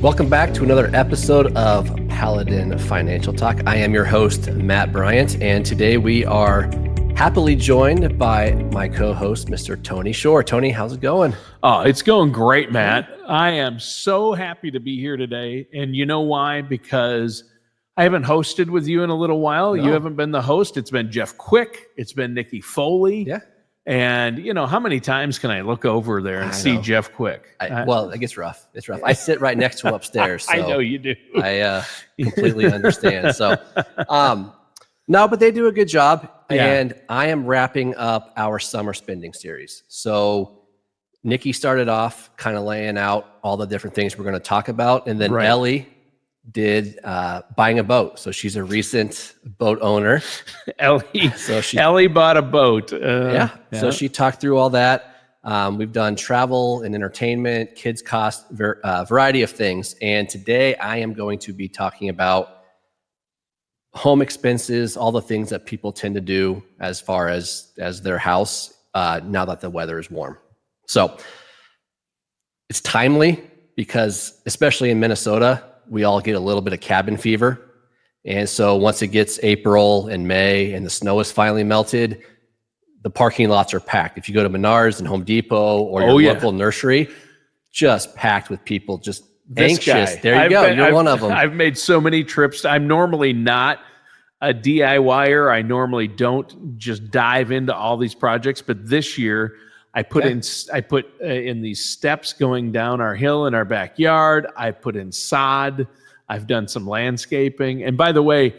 Welcome back to another episode of Paladin Financial Talk. I am your host, Matt Bryant, and today we are happily joined by my co-host, Mr. Tony Shore. Tony, how's it going? Oh, it's going great, Matt. I am so happy to be here today. And you know why? Because I haven't hosted with you in a little while. No. You haven't been the host. It's been Jeff Quick. It's been Nikki Foley. Yeah. And, you know, how many times can I look over there and see Jeff Quick? Well, it gets rough. It's rough. I sit right next to him upstairs. So I know you do. I completely understand. So, no, but they do a good job. Yeah. And I am wrapping up our summer spending series. So Nikki started off kind of laying out all the different things we're going to talk about. And then Ellie did buying a boat. So she's a recent boat owner. Ellie bought a boat. So she talked through all that. We've done travel and entertainment, kids cost, variety of things. And today I am going to be talking about home expenses, all the things that people tend to do as far as their house now that the weather is warm. So it's timely because especially in Minnesota, we all get a little bit of cabin fever. And so once it gets April and May and the snow is finally melted, the parking lots are packed. If you go to Menards and Home Depot or your local nursery, just packed with people just anxious. There you go. You're one of them. I've made so many trips. I'm normally not a DIYer. I normally don't just dive into all these projects. But this year, I put in these steps going down our hill in our backyard. I put in sod. I've done some landscaping. And by the way,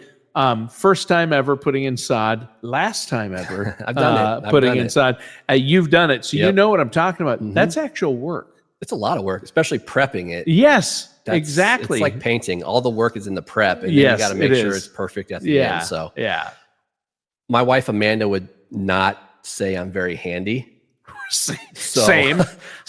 first time ever putting in sod. Last time ever I've done it. Putting in sod. You've done it, so you know what I'm talking about. Mm-hmm. That's actual work. It's a lot of work, especially prepping it. Yes, exactly. It's like painting. All the work is in the prep, and then you got to make sure it's perfect at the end. So my wife Amanda would not say I'm very handy. Same.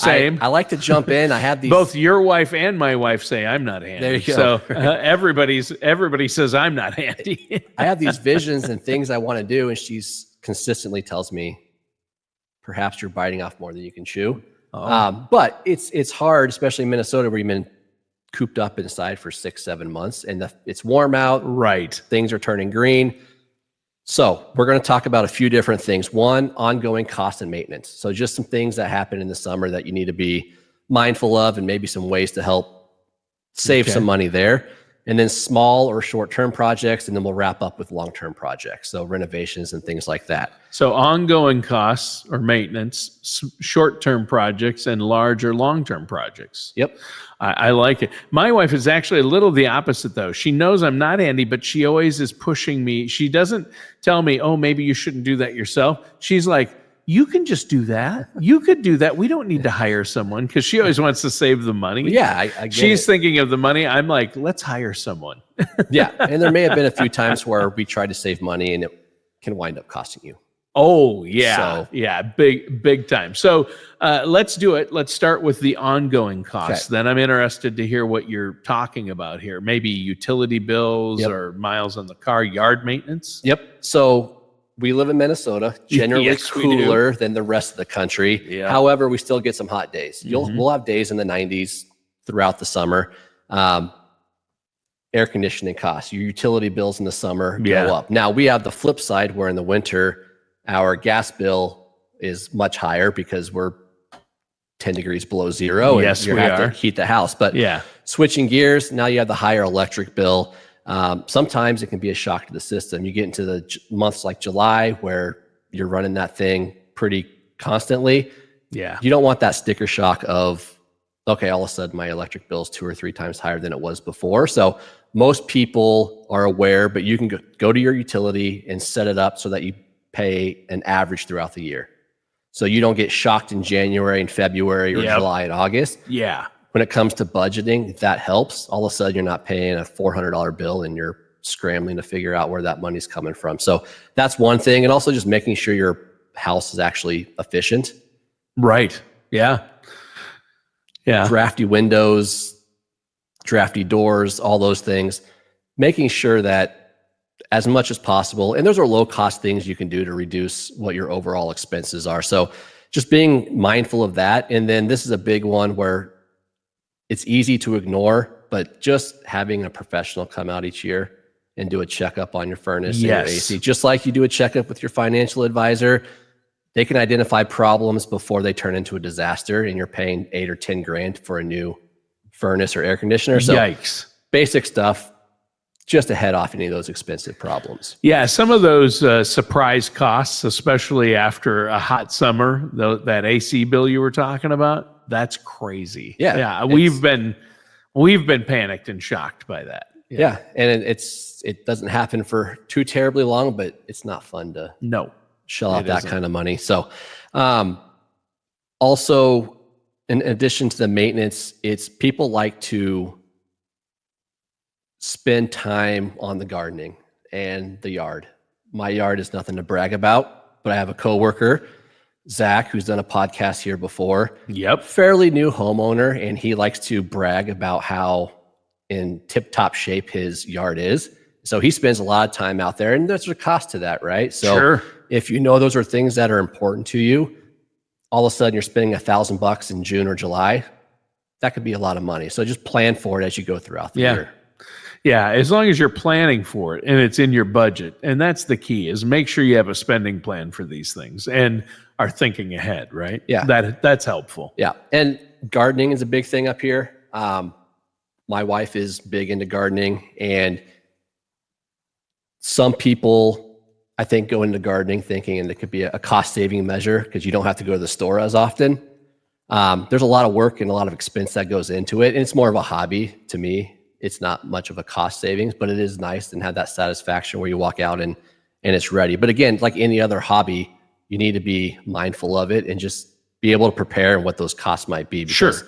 I like to jump in. I have these. Both your wife and my wife say I'm not handy. There you go. So everybody says I'm not handy. I have these visions and things I want to do, and she's consistently tells me, perhaps you're biting off more than you can chew. But it's hard, especially in Minnesota, where you've been cooped up inside for 6-7 months, and it's warm out. Right. Things are turning green. So we're going to talk about a few different things. One, ongoing cost and maintenance. So just some things that happen in the summer that you need to be mindful of, and maybe some ways to help save some money there. And then small or short-term projects, and then we'll wrap up with long-term projects. So renovations and things like that. So ongoing costs or maintenance, short-term projects, and large or long-term projects. Yep. I like it. My wife is actually a little the opposite, though. She knows I'm not handy, but she always is pushing me. She doesn't tell me, oh, maybe you shouldn't do that yourself. She's like, you can just do that. You could do that. We don't need to hire someone, because she always wants to save the money. Yeah, I get She's thinking of the money. I'm like, let's hire someone. Yeah, and there may have been a few times where we try to save money and it can wind up costing you. Oh, yeah. Big time. So let's do it. Let's start with the ongoing costs. Then I'm interested to hear what you're talking about here. Maybe utility bills or miles on the car, yard maintenance. Yep. So we live in Minnesota, generally cooler than the rest of the country. Yeah. However, we still get some hot days. We'll have days in the 90s throughout the summer. Air conditioning costs, your utility bills in the summer go up. Now we have the flip side where in the winter, our gas bill is much higher because we're 10 degrees below zero. And you have to heat the house. But switching gears, now you have the higher electric bill. Sometimes it can be a shock to the system. You get into the months like July where you're running that thing pretty constantly. Yeah. You don't want that sticker shock of, okay, all of a sudden my electric bill is 2 or 3 times higher than it was before. So most people are aware, but you can go to your utility and set it up so that you pay an average throughout the year. So you don't get shocked in January and February or July and August. Yeah. When it comes to budgeting, that helps. All of a sudden, you're not paying a $400 bill and you're scrambling to figure out where that money's coming from. So that's one thing. And also just making sure your house is actually efficient. Right. Yeah. Yeah. Drafty windows, drafty doors, all those things. Making sure that as much as possible, and those are low cost things you can do to reduce what your overall expenses are. So just being mindful of that. And then this is a big one where it's easy to ignore, but just having a professional come out each year and do a checkup on your furnace and your Yes. AC, just like you do a checkup with your financial advisor. They can identify problems before they turn into a disaster, and you're paying $8 or $10 grand for a new furnace or air conditioner. So Yikes. basic stuff, just to head off any of those expensive problems. Yeah, some of those surprise costs, especially after a hot summer, that AC bill you were talking about, that's crazy. Yeah, we've been panicked and shocked by that. Yeah, and it doesn't happen for too terribly long, but it's not fun to shell out that kind of money. So, also, in addition to the maintenance, it's people like to spend time on the gardening and the yard. My yard is nothing to brag about, but I have a coworker, Zach, who's done a podcast here before. Yep. Fairly new homeowner, and he likes to brag about how in tip-top shape his yard is. So he spends a lot of time out there, and there's a cost to that, right? So if you know those are things that are important to you, all of a sudden you're spending $1,000 in June or July, that could be a lot of money. So just plan for it as you go throughout the year. Yeah, as long as you're planning for it and it's in your budget. And that's the key, is make sure you have a spending plan for these things and are thinking ahead, right? Yeah. That's helpful. Yeah. And gardening is a big thing up here. My wife is big into gardening, and some people, I think, go into gardening thinking, and it could be a cost-saving measure because you don't have to go to the store as often. There's a lot of work and a lot of expense that goes into it, and it's more of a hobby to me. It's not much of a cost savings, but it is nice and have that satisfaction where you walk out and it's ready. But again, like any other hobby, you need to be mindful of it and just be able to prepare and what those costs might be. Because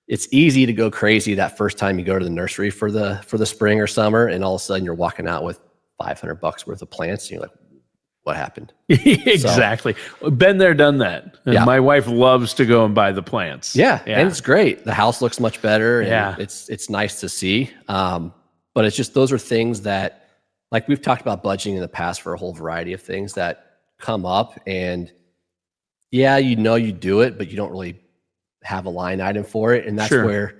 it's easy to go crazy that first time you go to the nursery for the spring or summer, and all of a sudden you're walking out with $500 worth of plants, and you're like, what happened? Exactly. Been there, done that. And my wife loves to go and buy the plants. Yeah, and it's great. The house looks much better, and Yeah. it's nice to see. But it's just, those are things that, like we've talked about budgeting in the past for a whole variety of things that come up, and you do it, but you don't really have a line item for it, and that's where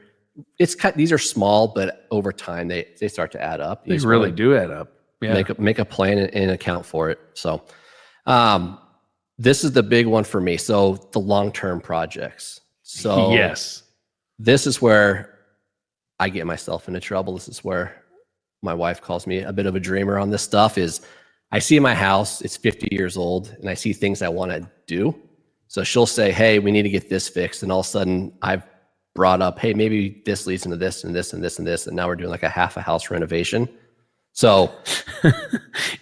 these are small, but over time they start to add up. They really do add up. Yeah. Make a plan and account for it. So this is the big one for me. So the long-term projects. So this is where I get myself into trouble. This is where my wife calls me a bit of a dreamer on this stuff. Is I see my house, it's 50 years old, and I see things I want to do. So she'll say, hey, we need to get this fixed. And all of a sudden I've brought up, hey, maybe this leads into this and this and this and this. And now we're doing like a half a house renovation. So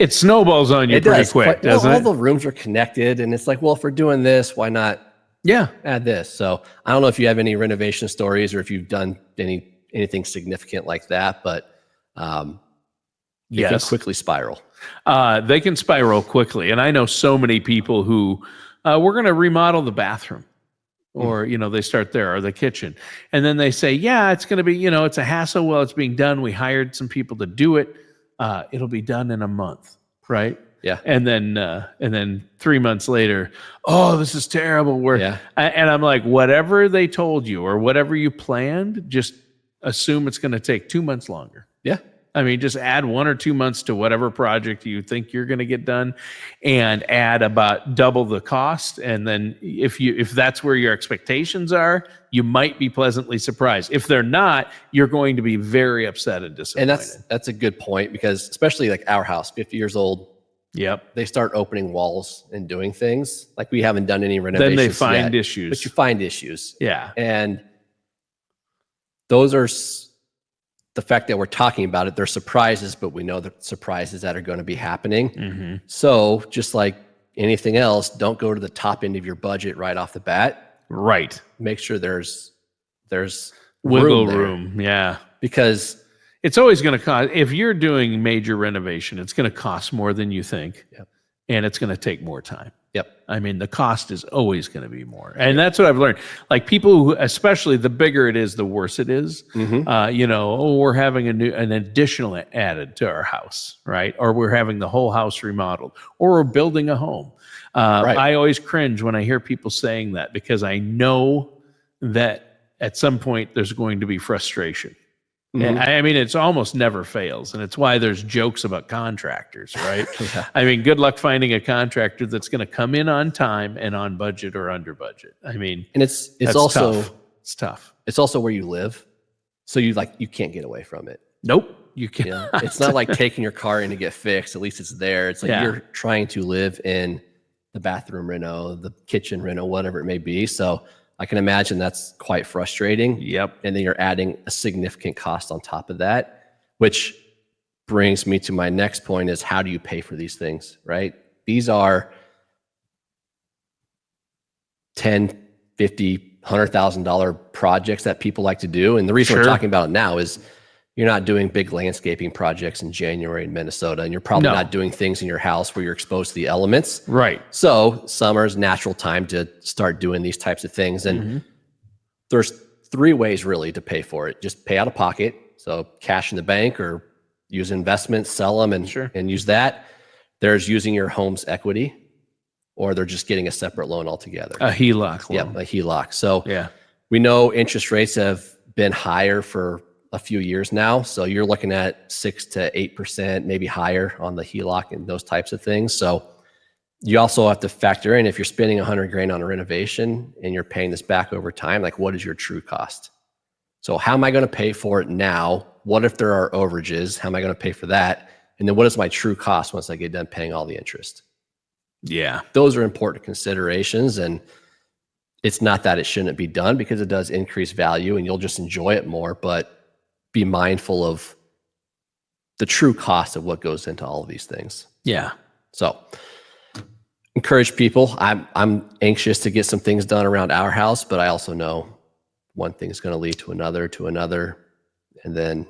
it snowballs on you pretty quick, doesn't it? All the rooms are connected, and it's like, well, if we're doing this, why not add this? So I don't know if you have any renovation stories or if you've done anything significant like that, but it can quickly spiral. They can spiral quickly. And I know so many people who we're going to remodel the bathroom. Or, they start there, or the kitchen. And then they say, it's going to be, it's a hassle. Well, it's being done. We hired some people to do it. It'll be done in a month, right? Yeah. And then 3 months later, oh, this is terrible. And I'm like, whatever they told you or whatever you planned, just assume it's going to take 2 months longer. Yeah. I mean, just add 1 or 2 months to whatever project you think you're going to get done, and add about double the cost. And then if that's where your expectations are, you might be pleasantly surprised. If they're not, you're going to be very upset and disappointed. And that's a good point, because especially like our house, 50 years old. Yep. They start opening walls and doing things like we haven't done any renovations. Then they find yet, issues. But you find issues. Yeah. And those are the fact that we're talking about it. They're surprises, but we know the surprises that are going to be happening. Mm-hmm. So just like anything else, don't go to the top end of your budget right off the bat. Right. Make sure there's wiggle room. Yeah. Because it's always going to cost, if you're doing major renovation, it's going to cost more than you think. Yep. And it's going to take more time. Yep. I mean, the cost is always going to be more. And that's what I've learned. Like people who, especially the bigger it is, the worse it is. Mm-hmm. We're having an additional added to our house, right? Or we're having the whole house remodeled, or we're building a home. Right. I always cringe when I hear people saying that, because I know that at some point there's going to be frustration. Yeah, I mean, it's almost never fails, and it's why there's jokes about contractors, right? I mean, good luck finding a contractor that's going to come in on time and on budget or under budget. I mean, And it's that's also tough. It's tough. It's also where you live, so you can't get away from it. Nope, you can't. You know? It's not like taking your car in to get fixed. At least it's there. It's like you're trying to live in the bathroom reno, the kitchen reno, whatever it may be. So I can imagine that's quite frustrating. Yep. And then you're adding a significant cost on top of that, which brings me to my next point is how do you pay for these things, right? These are $10, $50, $100,000 projects that people like to do. And the reason we're talking about it now is you're not doing big landscaping projects in January in Minnesota, and you're probably not doing things in your house where you're exposed to the elements. Right. So summer's natural time to start doing these types of things. And there's 3 ways really to pay for it. Just pay out of pocket. So cash in the bank or use investments, sell them and use that. There's using your home's equity, or they're just getting a separate loan altogether. A HELOC loan. Yeah, a HELOC. So we know interest rates have been higher for a few years now. So you're looking at 6 to 8%, maybe higher on the HELOC and those types of things. So you also have to factor in if you're spending $100,000 on a renovation and you're paying this back over time, like what is your true cost? So how am I going to pay for it now? What if there are overages? How am I going to pay for that? And then what is my true cost once I get done paying all the interest? Yeah. Those are important considerations. And it's not that it shouldn't be done, because it does increase value and you'll just enjoy it more, but be mindful of the true cost of what goes into all of these things. Yeah. So encourage people. I'm anxious to get some things done around our house, but I also know one thing's going to lead to another, and then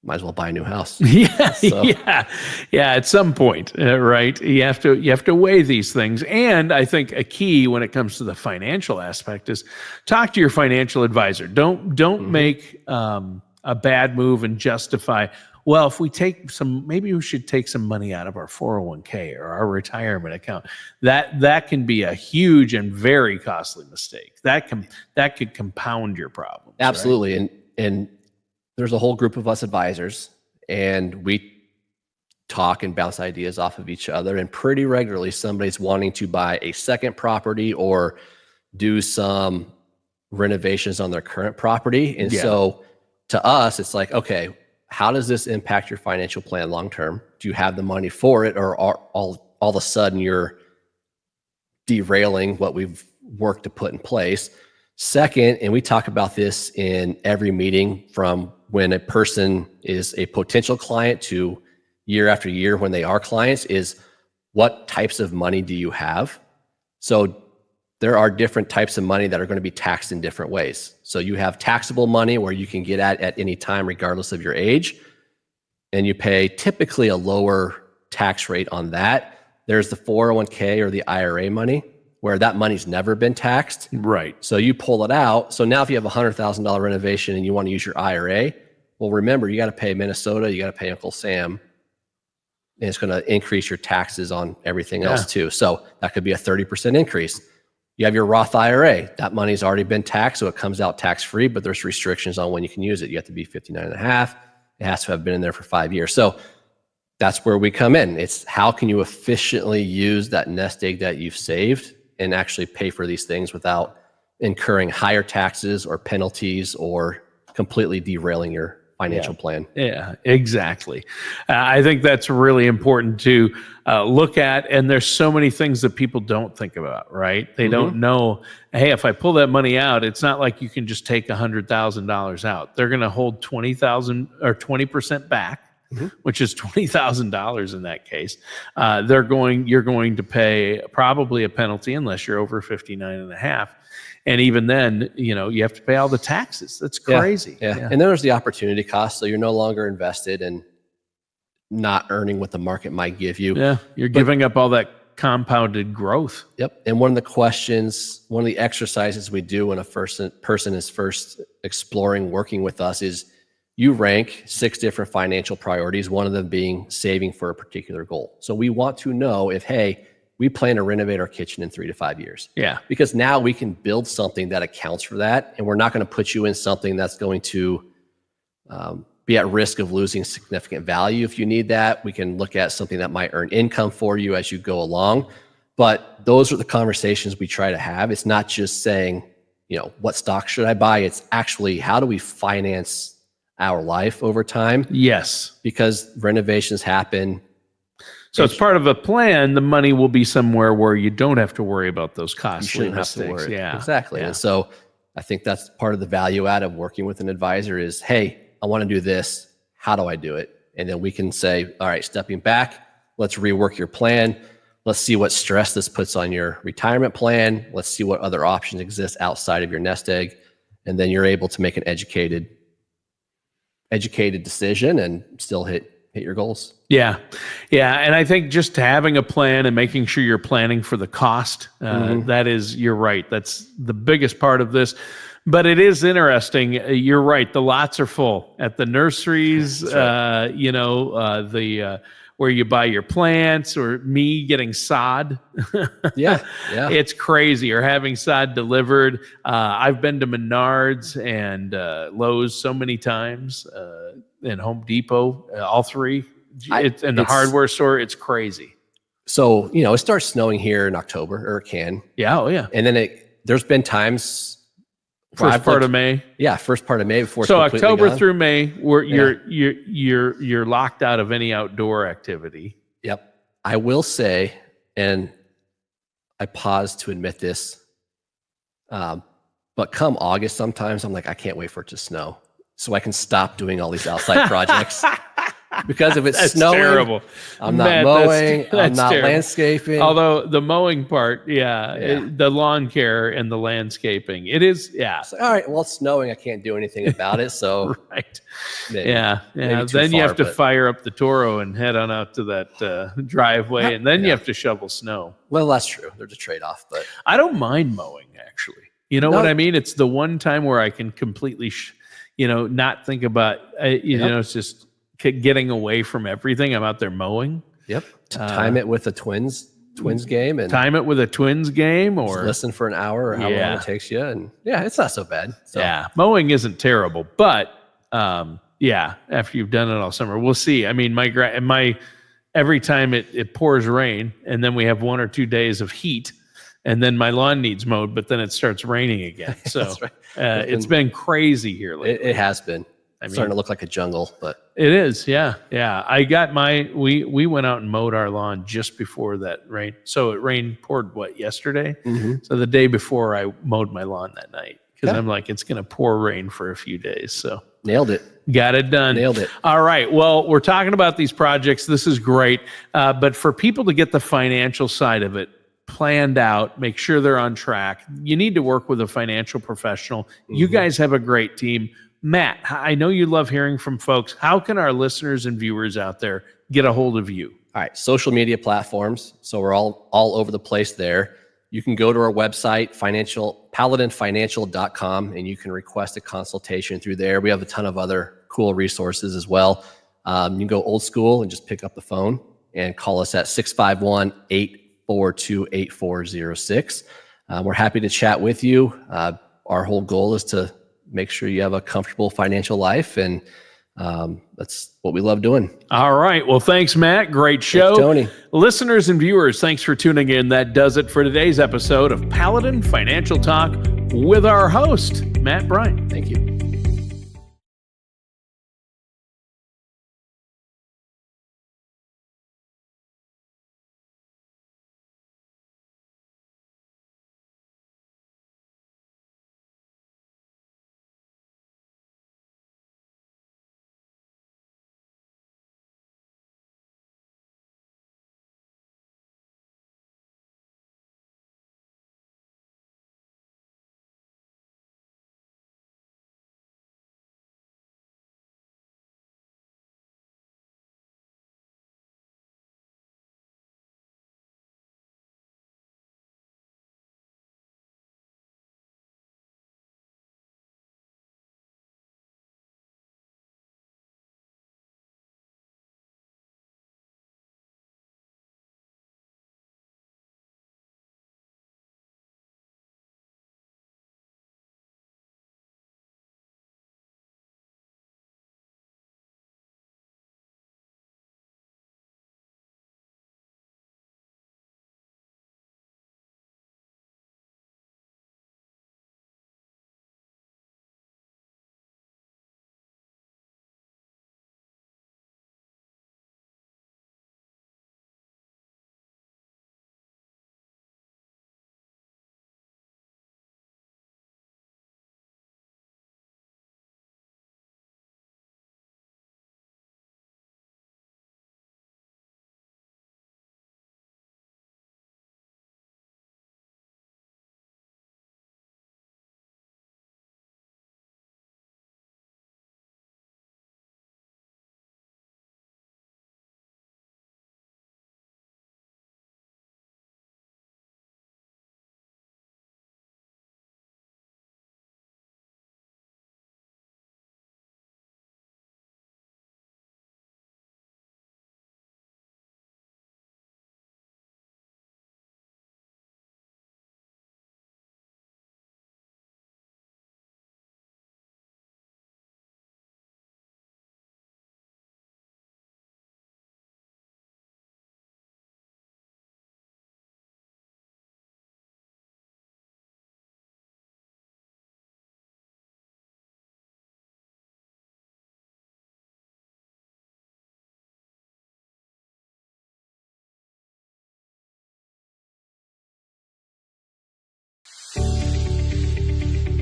might as well buy a new house. Yeah. At some point, right? You have to weigh these things. And I think a key when it comes to the financial aspect is talk to your financial advisor. Don't make a bad move and justify, well, if we take maybe we should take some money out of our 401k or our retirement account. That can be a huge and very costly mistake. That could compound your problems. Absolutely. Right? And there's a whole group of us advisors, and we talk and bounce ideas off of each other. And pretty regularly, somebody's wanting to buy a second property or do some renovations on their current property. And so to us, it's like, okay, how does this impact your financial plan long term? Do you have the money for it, or all of a sudden you're derailing what we've worked to put in place? Second, and we talk about this in every meeting, from when a person is a potential client to year after year when they are clients, is what types of money do you have? So there are different types of money that are going to be taxed in different ways. So you have taxable money where you can get at any time regardless of your age, and you pay typically a lower tax rate on that. There's the 401k or the IRA money, where that money's never been taxed. Right. So you pull it out. So now if you have a $100,000 renovation and you want to use your IRA, well, remember, you got to pay Minnesota, you got to pay Uncle Sam, and it's going to increase your taxes on everything else too. So that could be a 30% increase. You have your Roth IRA. That money's already been taxed, so it comes out tax-free, but there's restrictions on when you can use it. You have to be 59 and a half. It has to have been in there for 5 years. So that's where we come in. It's how can you efficiently use that nest egg that you've saved and actually pay for these things without incurring higher taxes or penalties or completely derailing your financial plan. Yeah, exactly. I think that's really important to look at. And there's so many things that people don't think about, right? They don't know, hey, if I pull that money out, it's not like you can just take $100,000 out. They're going to hold 20,000 or 20% back, which is $20,000 in that case. You're going to pay probably a penalty unless you're over 59 and a half. And even then, you have to pay all the taxes. That's crazy. Yeah. And then there's the opportunity cost. So you're no longer invested and not earning what the market might give you. Yeah. You're giving up all that compounded growth. Yep. And one of the exercises we do when a person is first exploring working with us is you rank 6 different financial priorities, one of them being saving for a particular goal. So we want to know if, hey, we plan to renovate our kitchen in 3 to 5 years. Yeah. Because now we can build something that accounts for that. And we're not going to put you in something that's going to be at risk of losing significant value. If you need that, we can look at something that might earn income for you as you go along. But those are the conversations we try to have. It's not just saying, what stock should I buy? It's actually, how do we finance our life over time? Yes. Because renovations happen. So it's part of a plan. The money will be somewhere where you don't have to worry about those costly You shouldn't have mistakes. to worry. Yeah, Exactly. yeah. And so I think that's part of the value add of working with an advisor is, hey, I want to do this. How do I do it? And then we can say, all right, stepping back, let's rework your plan. Let's see what stress this puts on your retirement plan. Let's see what other options exist outside of your nest egg. And then you're able to make an educated decision and still hit your goals. Yeah. Yeah. And I think just having a plan and making sure you're planning for the cost, that is, you're right. That's the biggest part of this. But it is interesting. You're right. The lots are full at the nurseries, Right. Where you buy your plants, or me getting sod. Yeah. It's crazy. Or having sod delivered. I've been to Menards and Lowe's so many times, and Home Depot, all three. And the hardware store, it's crazy. So, it starts snowing here in October, or it can. Yeah. Oh, yeah. And then there's been times. First part of May. Yeah, first part of May before. So it's October gone. through May, you're locked out of any outdoor activity. Yep. I will say, and I pause to admit this, but come August, sometimes I'm like, I can't wait for it to snow so I can stop doing all these outside projects. Because if it's snowing, terrible. I'm not mowing, I'm not landscaping. Although the mowing part, the lawn care and the landscaping, it is, It's like, all right, well, it's snowing, I can't do anything about it, so right. maybe Then you have to fire up the Toro and head on out to that driveway, and then you have to shovel snow. Well, that's true. There's a trade-off, but I don't mind mowing, actually. You know what I mean? It's the one time where I can completely, not think about, it's just getting away from everything. I'm out there mowing. Yep. Time it with a Twins game, and time it with a Twins game, or listen for an hour, or how long it takes you. And it's not so bad. So. Yeah. Mowing isn't terrible, but after you've done it all summer, we'll see. I mean, every time it pours rain, and then we have 1 or 2 days of heat, and then my lawn needs mowed, but then it starts raining again. So That's right. It's been crazy here lately. It has been. Starting to look like a jungle, but it is. Yeah. I got we went out and mowed our lawn just before that rain. So it poured yesterday. Mm-hmm. So the day before I mowed my lawn that night, because I'm like, it's going to pour rain for a few days. So nailed it. Got it done. Nailed it. All right. Well, we're talking about these projects. This is great. But for people to get the financial side of it planned out, make sure they're on track, you need to work with a financial professional. Mm-hmm. You guys have a great team. Matt, I know you love hearing from folks. How can our listeners and viewers out there get a hold of you? All right, social media platforms. So we're all over the place there. You can go to our website, paladinfinancial.com, and you can request a consultation through there. We have a ton of other cool resources as well. You can go old school and just pick up the phone and call us at 651-842-8406. We're happy to chat with you. Our whole goal is to make sure you have a comfortable financial life, and that's what we love doing. All right. Well, thanks, Matt. Great show. Thanks, Tony. Listeners and viewers, thanks for tuning in. That does it for today's episode of Paladin Financial Talk with our host, Matt Bryant. Thank you.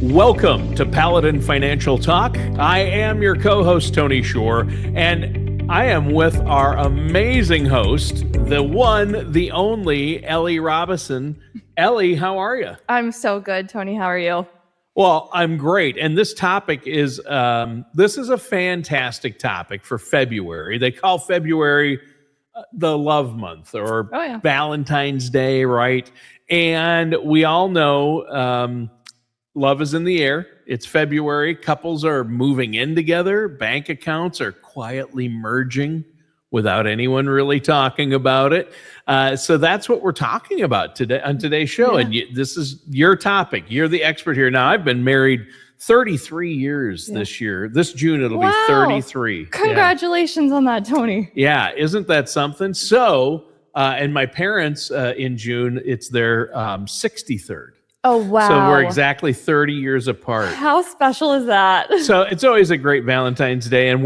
Welcome to Paladin Financial Talk. I am your co-host, Tony Shore, and I am with our amazing host, the one, the only, Ellie Robinson. Ellie, how are you? I'm so good, Tony. How are you? Well, I'm great. And this topic is, this is a fantastic topic for February. They call February the love month or Valentine's Day, right? And we all know love is in the air. It's February. Couples are moving in together. Bank accounts are quietly merging without anyone really talking about it. So that's what we're talking about today on today's show. And this is your topic. You're the expert here. Now, I've been married 33 years this year. This June, it'll be 33. Congratulations on that, Tony. Yeah. Isn't that something? So, and my parents in June, it's their 63rd. Oh, wow. So we're exactly 30 years apart. How special is that? So it's always a great Valentine's Day, and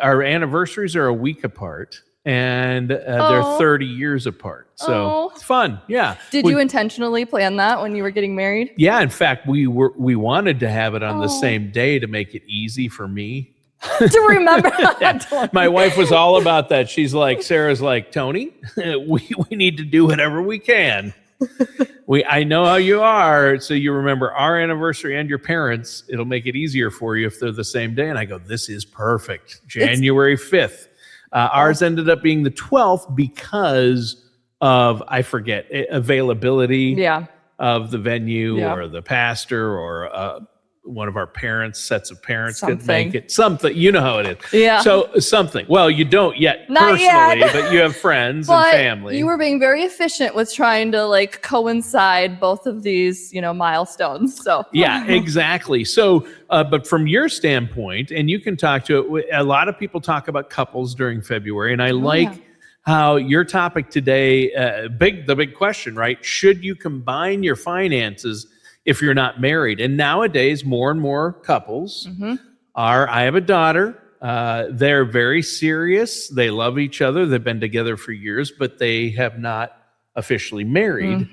our anniversaries are a week apart, and they're 30 years apart. So it's fun. Yeah. Did you intentionally plan that when you were getting married? Yeah. In fact, we wanted to have it on the same day to make it easy for me. To remember that. My wife was all about that. Sarah's like, Tony, we need to do whatever we can. I know how you are, so you remember our anniversary and your parents. It'll make it easier for you if they're the same day. And I go, this is perfect. January 5th. Ours ended up being the 12th because of, I forget, availability of the venue or the pastor or one of our sets of parents could make it. Something, you know how it is. Yeah. So something. Well, you don't yet personally, but you have friends and family. You were being very efficient with trying to coincide both of these, milestones. So yeah, exactly. So, but from your standpoint, and you can talk to it, a lot of people talk about couples during February, and I how your topic today, the big question, right? Should you combine your finances if you're not married? And nowadays, more and more couples I have a daughter. They're very serious. They love each other. They've been together for years, but they have not officially married.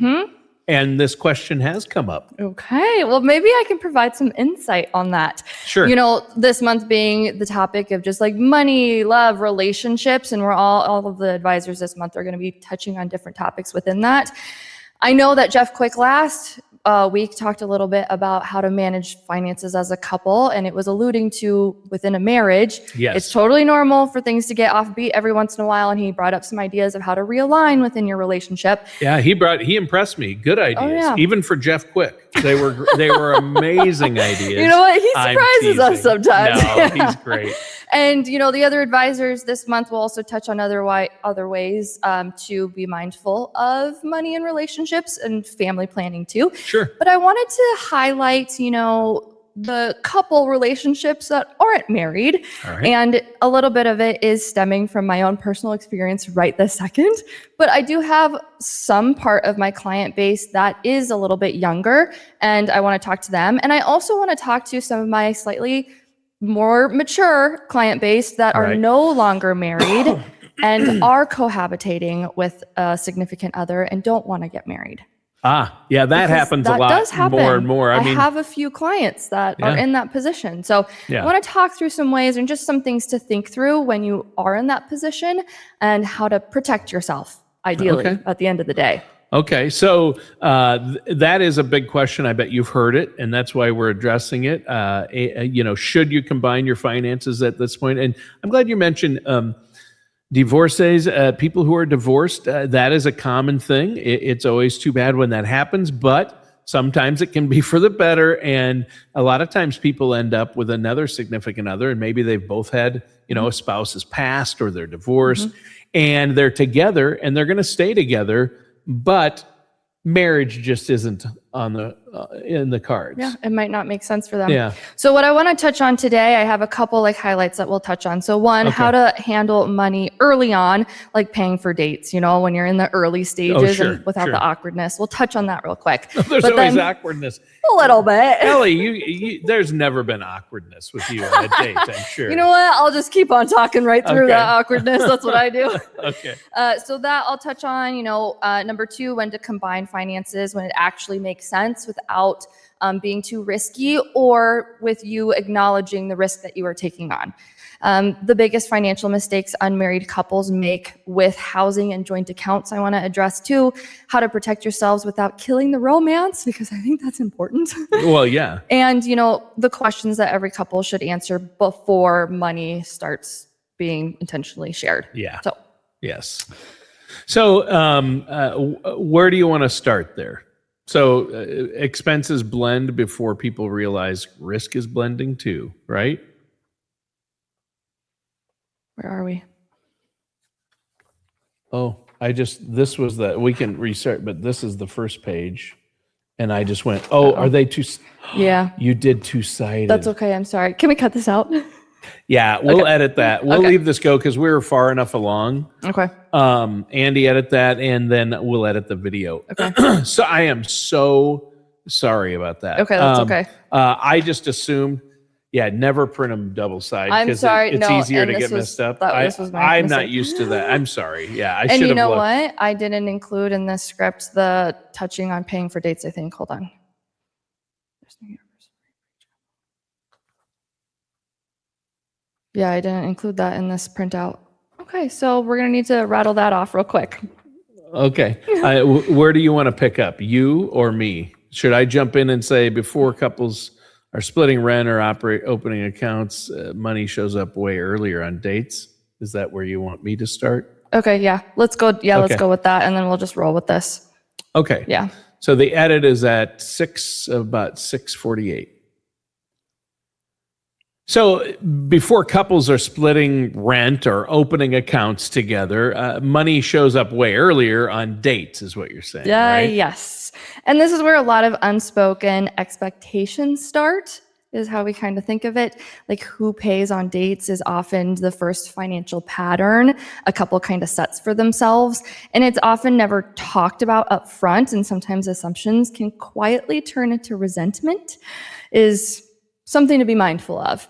And this question has come up. Okay. Well, maybe I can provide some insight on that. Sure. This month being the topic of just money, love, relationships, and we're all of the advisors this month are going to be touching on different topics within that. I know that Jeff Quick last week talked a little bit about how to manage finances as a couple, and it was alluding to within a marriage. Yes. It's totally normal for things to get offbeat every once in a while, and he brought up some ideas of how to realign within your relationship. Yeah, he impressed me. Good ideas. Even for Jeff Quick. They were amazing ideas. You know what? He surprises us sometimes. No, he's great. And the other advisors this month will also touch on other ways to be mindful of money and relationships and family planning too. Sure. But I wanted to highlight, the couple relationships that aren't married. All right. And a little bit of it is stemming from my own personal experience right this second. But I do have some part of my client base that is a little bit younger, and I want to talk to them. And I also want to talk to some of my slightly more mature client base that are no longer married and are cohabitating with a significant other and don't want to get married. Yeah, that happens a lot does happen. More and more. I have a few clients that are in that position. So I want to talk through some ways and just some things to think through when you are in that position and how to protect yourself, ideally, at the end of the day. Okay, so that is a big question. I bet you've heard it, and that's why we're addressing it. Should you combine your finances at this point? And I'm glad you mentioned divorcees, people who are divorced. That is a common thing. It's always too bad when that happens, but sometimes it can be for the better. And a lot of times people end up with another significant other, and maybe they've both had, a spouse has passed or they're divorced, and they're together and they're going to stay together. But marriage just isn't on the in the cards. Yeah, it might not make sense for them. Yeah. So what I want to touch on today, I have a couple highlights that we'll touch on. So one, how to handle money early on, like paying for dates, when you're in the early stages and without the awkwardness. We'll touch on that real quick. There's always awkwardness. A little bit. Ellie, you there's never been awkwardness with you on a date, I'm sure. You know what? I'll just keep on talking right through that awkwardness. That's what I do. Okay. So that I'll touch on, number two, when to combine finances, when it actually makes make sense without being too risky, or with you acknowledging the risk that you are taking on. The biggest financial mistakes unmarried couples make with housing and joint accounts I want to address too, how to protect yourselves without killing the romance, because I think that's important. Well, yeah. And, the questions that every couple should answer before money starts being intentionally shared. Yeah. So, yes. So where do you want to start there? So expenses blend before people realize risk is blending too, right? where are we? Oh, this was we can restart, but this is the first page. And I just went, are they two? Yeah. You did two-sided. That's okay. I'm sorry. Can we cut this out? Yeah, we'll edit that. We'll Okay. leave this go because we're far enough along. Okay. Andy, edit that, and then we'll edit the video. Okay. So I am so sorry about that. Okay, that's okay. I just assumed, never print them double-sided. I'm sorry. It's No, easier and to this get was- messed up. this was my I'm not mistake. used to that. I'm sorry. Yeah, I And should you have know looked. what? I didn't include in this script the touching on paying for dates, I think. Hold on. Yeah, I didn't include that in this printout. Okay, so we're going to need to rattle that off real quick. Okay. Where do you want to pick up, you or me? Should I jump in and say before couples are splitting rent or opening accounts, money shows up way earlier on dates? Is that where you want me to start? Okay, yeah. Let's go. Yeah, Okay. let's go with that, and then we'll just roll with this. Okay. Yeah. So the edit is at about 6:48. So before couples are splitting rent or opening accounts together, money shows up way earlier on dates, is what you're saying, right? Yes. And this is where a lot of unspoken expectations start, is how we kind of think of it. Like who pays on dates is often the first financial pattern a couple kind of sets for themselves. And it's often never talked about up front, and sometimes assumptions can quietly turn into resentment, is something to be mindful of.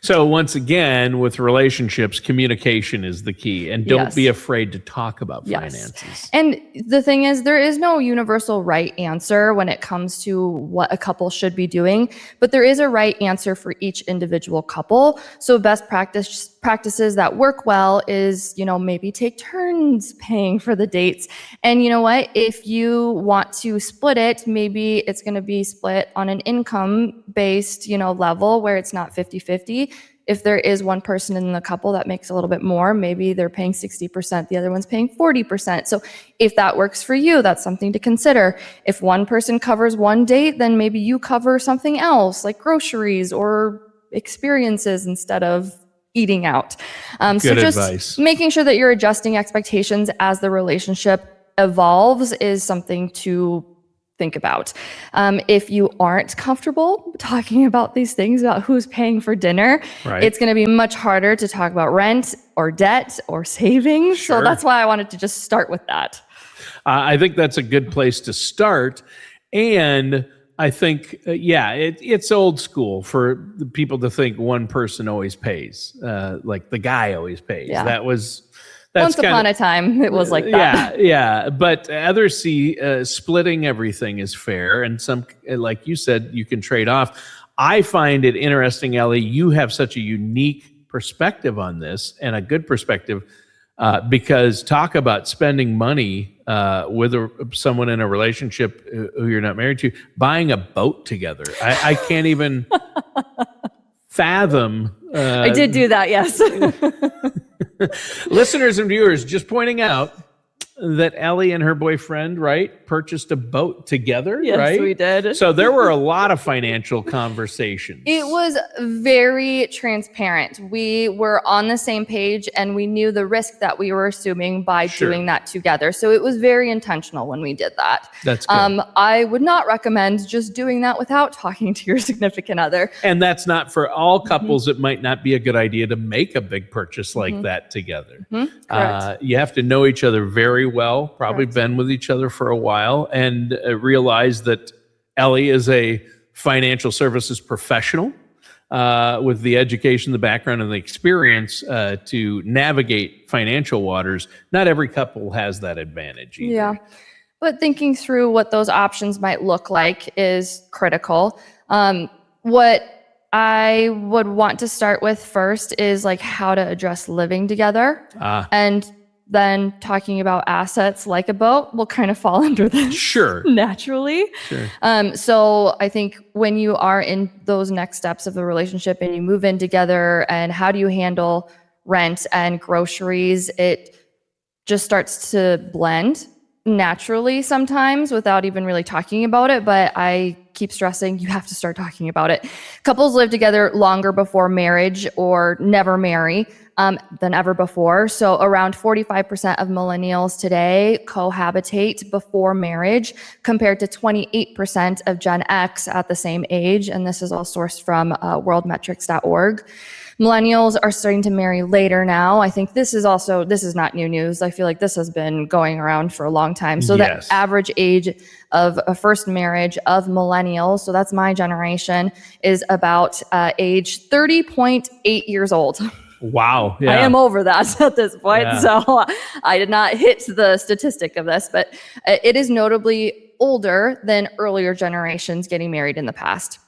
So once again, with relationships, communication is the key, and don't Yes. be afraid to talk about Yes. finances. And the thing is, there is no universal right answer when it comes to what a couple should be doing, but there is a right answer for each individual couple. So best practices that work well is, maybe take turns paying for the dates. And you know what? If you want to split it, maybe it's going to be split on an income-based, level where it's not 50-50. If there is one person in the couple that makes a little bit more, maybe they're paying 60%, the other one's paying 40%. So if that works for you, that's something to consider. If one person covers one date, then maybe you cover something else like groceries or experiences instead of eating out. So Good just advice. making sure that you're adjusting expectations as the relationship evolves is something to think about. If you aren't comfortable talking about these things, about who's paying for dinner, Right. it's going to be much harder to talk about rent or debt or savings. Sure. So that's why I wanted to just start with that. I think that's a good place to start. And I think, it's old school for the people to think one person always pays, like the guy always pays. Yeah. That's Once upon a time, it was like that. Yeah. But others see splitting everything is fair. And some, like you said, you can trade off. I find it interesting, Ellie, you have such a unique perspective on this, and a good perspective, because talk about spending money with someone in a relationship who you're not married to, buying a boat together. I can't even fathom. I did do that, yes. Listeners and viewers, just pointing out that Ellie and her boyfriend, right, purchased a boat together, Yes, right? we did. So there were a lot of financial conversations. It was very transparent. We were on the same page, and we knew the risk that we were assuming by Sure. doing that together. So it was very intentional when we did that. That's good. I would not recommend just doing that without talking to your significant other. And that's not for all couples. It might not be a good idea to make a big purchase like that together. Correct. You have to know each other very well, probably Correct. been with each other for a while, and realize that Ellie is a financial services professional with the education, the background, and the experience to navigate financial waters. Not every couple has that advantage either. Yeah. but thinking through what those options might look like is critical. What I would want to start with first is like how to address living together. And then talking about assets like a boat will kind of fall under this. Sure. Naturally. Sure. So I think when you are in those next steps of the relationship and you move in together, and how do you handle rent and groceries, it just starts to blend naturally sometimes without even really talking about it. But I keep stressing you have to start talking about it. Couples live together longer before marriage or never marry than ever before. So around 45% of millennials today cohabitate before marriage, compared to 28% of Gen X at the same age. And this is all sourced from worldmetrics.org. Millennials are starting to marry later now. I think this is not new news. I feel like this has been going around for a long time. So Yes. the average age of a first marriage of millennials, so that's my generation, is about age 30.8 years old. Wow. I am over that at this point. Yeah. So I did not hit the statistic of this, but it is notably older than earlier generations getting married in the past.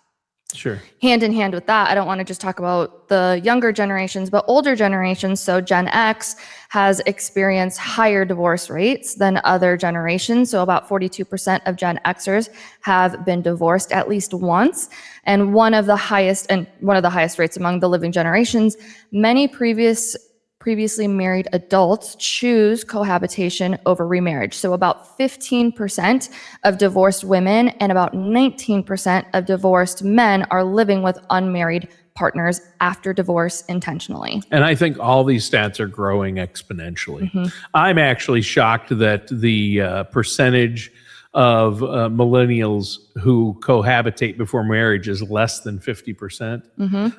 Sure. Hand in hand with that, I don't want to just talk about the younger generations, but older generations. So Gen X has experienced higher divorce rates than other generations. So about 42% of Gen Xers have been divorced at least once. And one of the highest rates among the living generations. Many previously married adults choose cohabitation over remarriage. So about 15% of divorced women and about 19% of divorced men are living with unmarried partners after divorce intentionally. And I think all these stats are growing exponentially. I'm actually shocked that the percentage of millennials who cohabitate before marriage is less than 50%.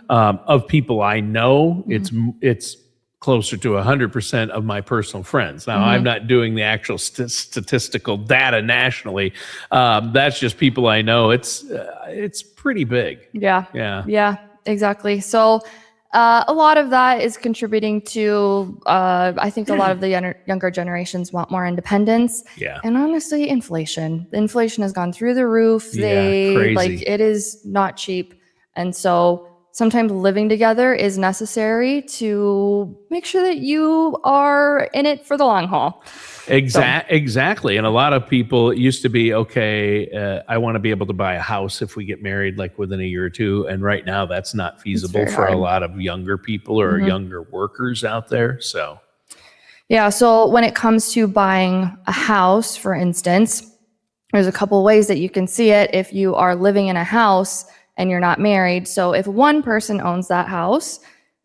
Of people I know, it's closer to 100% of my personal friends. Now, I'm not doing the actual statistical data nationally. That's just people I know. It's pretty big. Yeah, exactly. So a lot of that is contributing to, I think a lot of the younger generations want more independence. Yeah. And honestly, inflation. Inflation has gone through the roof. Crazy. It is not cheap. And so sometimes living together is necessary to make sure that you are in it for the long haul. Exactly. And a lot of people, it used to be, okay, I want to be able to buy a house if we get married, like within a year or two. And right now that's not feasible for a lot of younger people or younger workers out there. So, yeah. So when it comes to buying a house, for instance, there's a couple ways that you can see it if you are living in a house and you're not married. So if one person owns that house,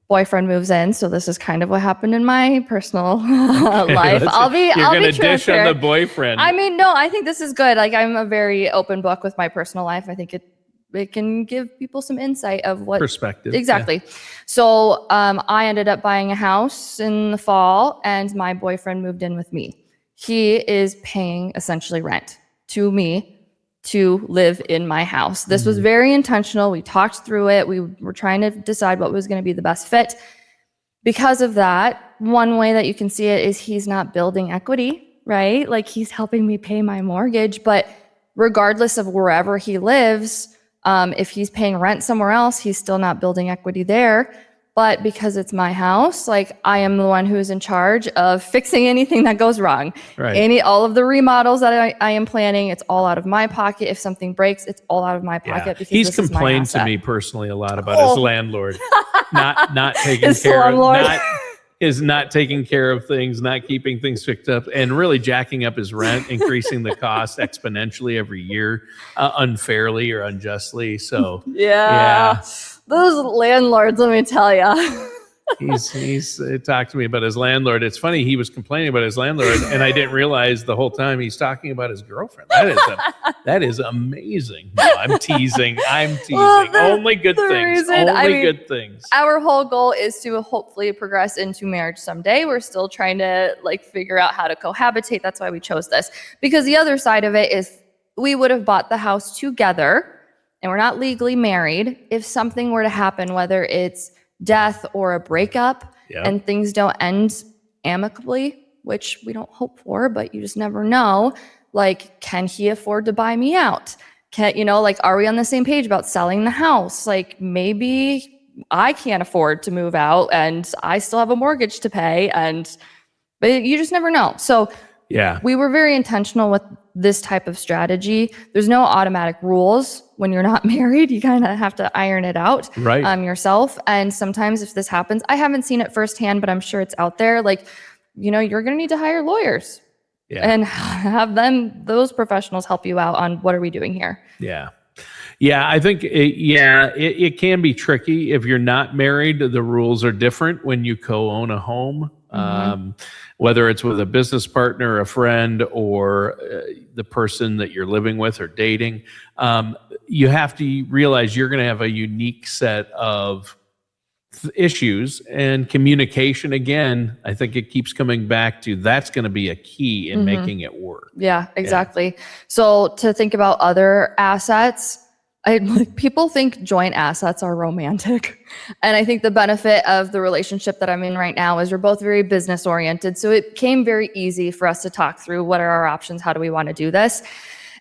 boyfriend moves in. So this is kind of what happened in my personal life. You're going to dish on transparent. the boyfriend. I mean, no, I think this is good. Like, I'm a very open book with my personal life. I think it can give people some insight of what perspective. Exactly. Yeah. So I ended up buying a house in the fall, and my boyfriend moved in with me. He is paying essentially rent to me to live in my house. This was very intentional. We talked through it. We were trying to decide what was going to be the best fit. Because of that, one way that you can see it is he's not building equity, right? Like, he's helping me pay my mortgage, but regardless of wherever he lives, if he's paying rent somewhere else, he's still not building equity there. But because it's my house, like, I am the one who is in charge of fixing anything that goes wrong. Right. All of the remodels that I am planning, it's all out of my pocket. If something breaks, it's all out of my pocket. Because he's complained to me personally a lot about his landlord not taking care of not taking care of things, not keeping things fixed up, and really jacking up his rent, increasing the cost exponentially every year, unfairly or unjustly. So yeah. Those landlords, let me tell you. He's talked to me about his landlord. It's funny, he was complaining about his landlord, and I didn't realize the whole time he's talking about his girlfriend. That is amazing. No, I'm teasing. Well, only good things. Good things. Our whole goal is to hopefully progress into marriage someday. We're still trying to figure out how to cohabitate. That's why we chose this. Because the other side of it is we would have bought the house together, and we're not legally married. If something were to happen, whether it's death or a breakup, and things don't end amicably, which we don't hope for, but you just never know, Like, can he afford to buy me out? Like, are we on the same page about selling the house? Like, maybe I can't afford to move out and I still have a mortgage to pay, but you just never know. So Yeah. we were very intentional with this type of strategy. There's no automatic rules when you're not married. You kind of have to iron it out yourself. And sometimes if this happens, I haven't seen it firsthand, but I'm sure it's out there. Like, you're going to need to hire lawyers and have those professionals help you out on what are we doing here. Yeah. Yeah, I think it can be tricky if you're not married. The rules are different when you co-own a home, whether it's with a business partner, a friend, or the person that you're living with or dating. You have to realize you're going to have a unique set of issues, and communication. Again, I think it keeps coming back to that's going to be a key in making it work. Yeah, exactly. Yeah. So to think about other assets, people think joint assets are romantic. And I think the benefit of the relationship that I'm in right now is we're both very business oriented. So it came very easy for us to talk through what are our options? How do we want to do this?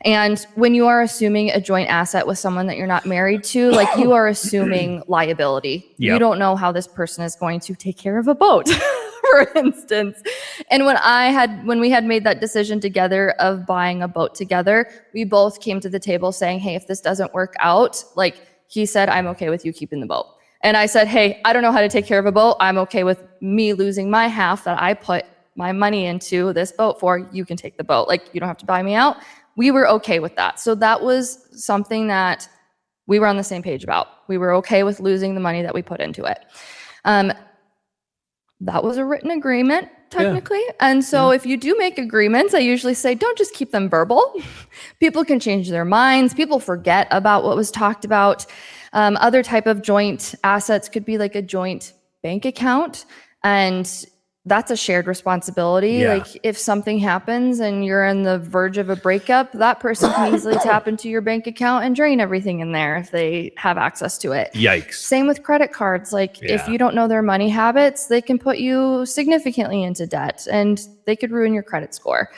And when you are assuming a joint asset with someone that you're not married to, like, you are assuming liability. Yep. You don't know how this person is going to take care of a boat, for instance. And when we had made that decision together of buying a boat together, we both came to the table saying, hey, if this doesn't work out, like, he said, I'm okay with you keeping the boat. And I said, hey, I don't know how to take care of a boat. I'm okay with me losing my half that I put my money into this boat for. You can take the boat. Like, you don't have to buy me out. We were okay with that. So that was something that we were on the same page about. We were okay with losing the money that we put into it. That was a written agreement, technically. Yeah. And so if you do make agreements, I usually say, don't just keep them verbal. People can change their minds. People forget about what was talked about. Other type of joint assets could be like a joint bank account. And that's a shared responsibility. Yeah. Like, if something happens and you're on the verge of a breakup, that person can easily tap into your bank account and drain everything in there if they have access to it. Yikes. Same with credit cards. Like, if you don't know their money habits, they can put you significantly into debt and they could ruin your credit score.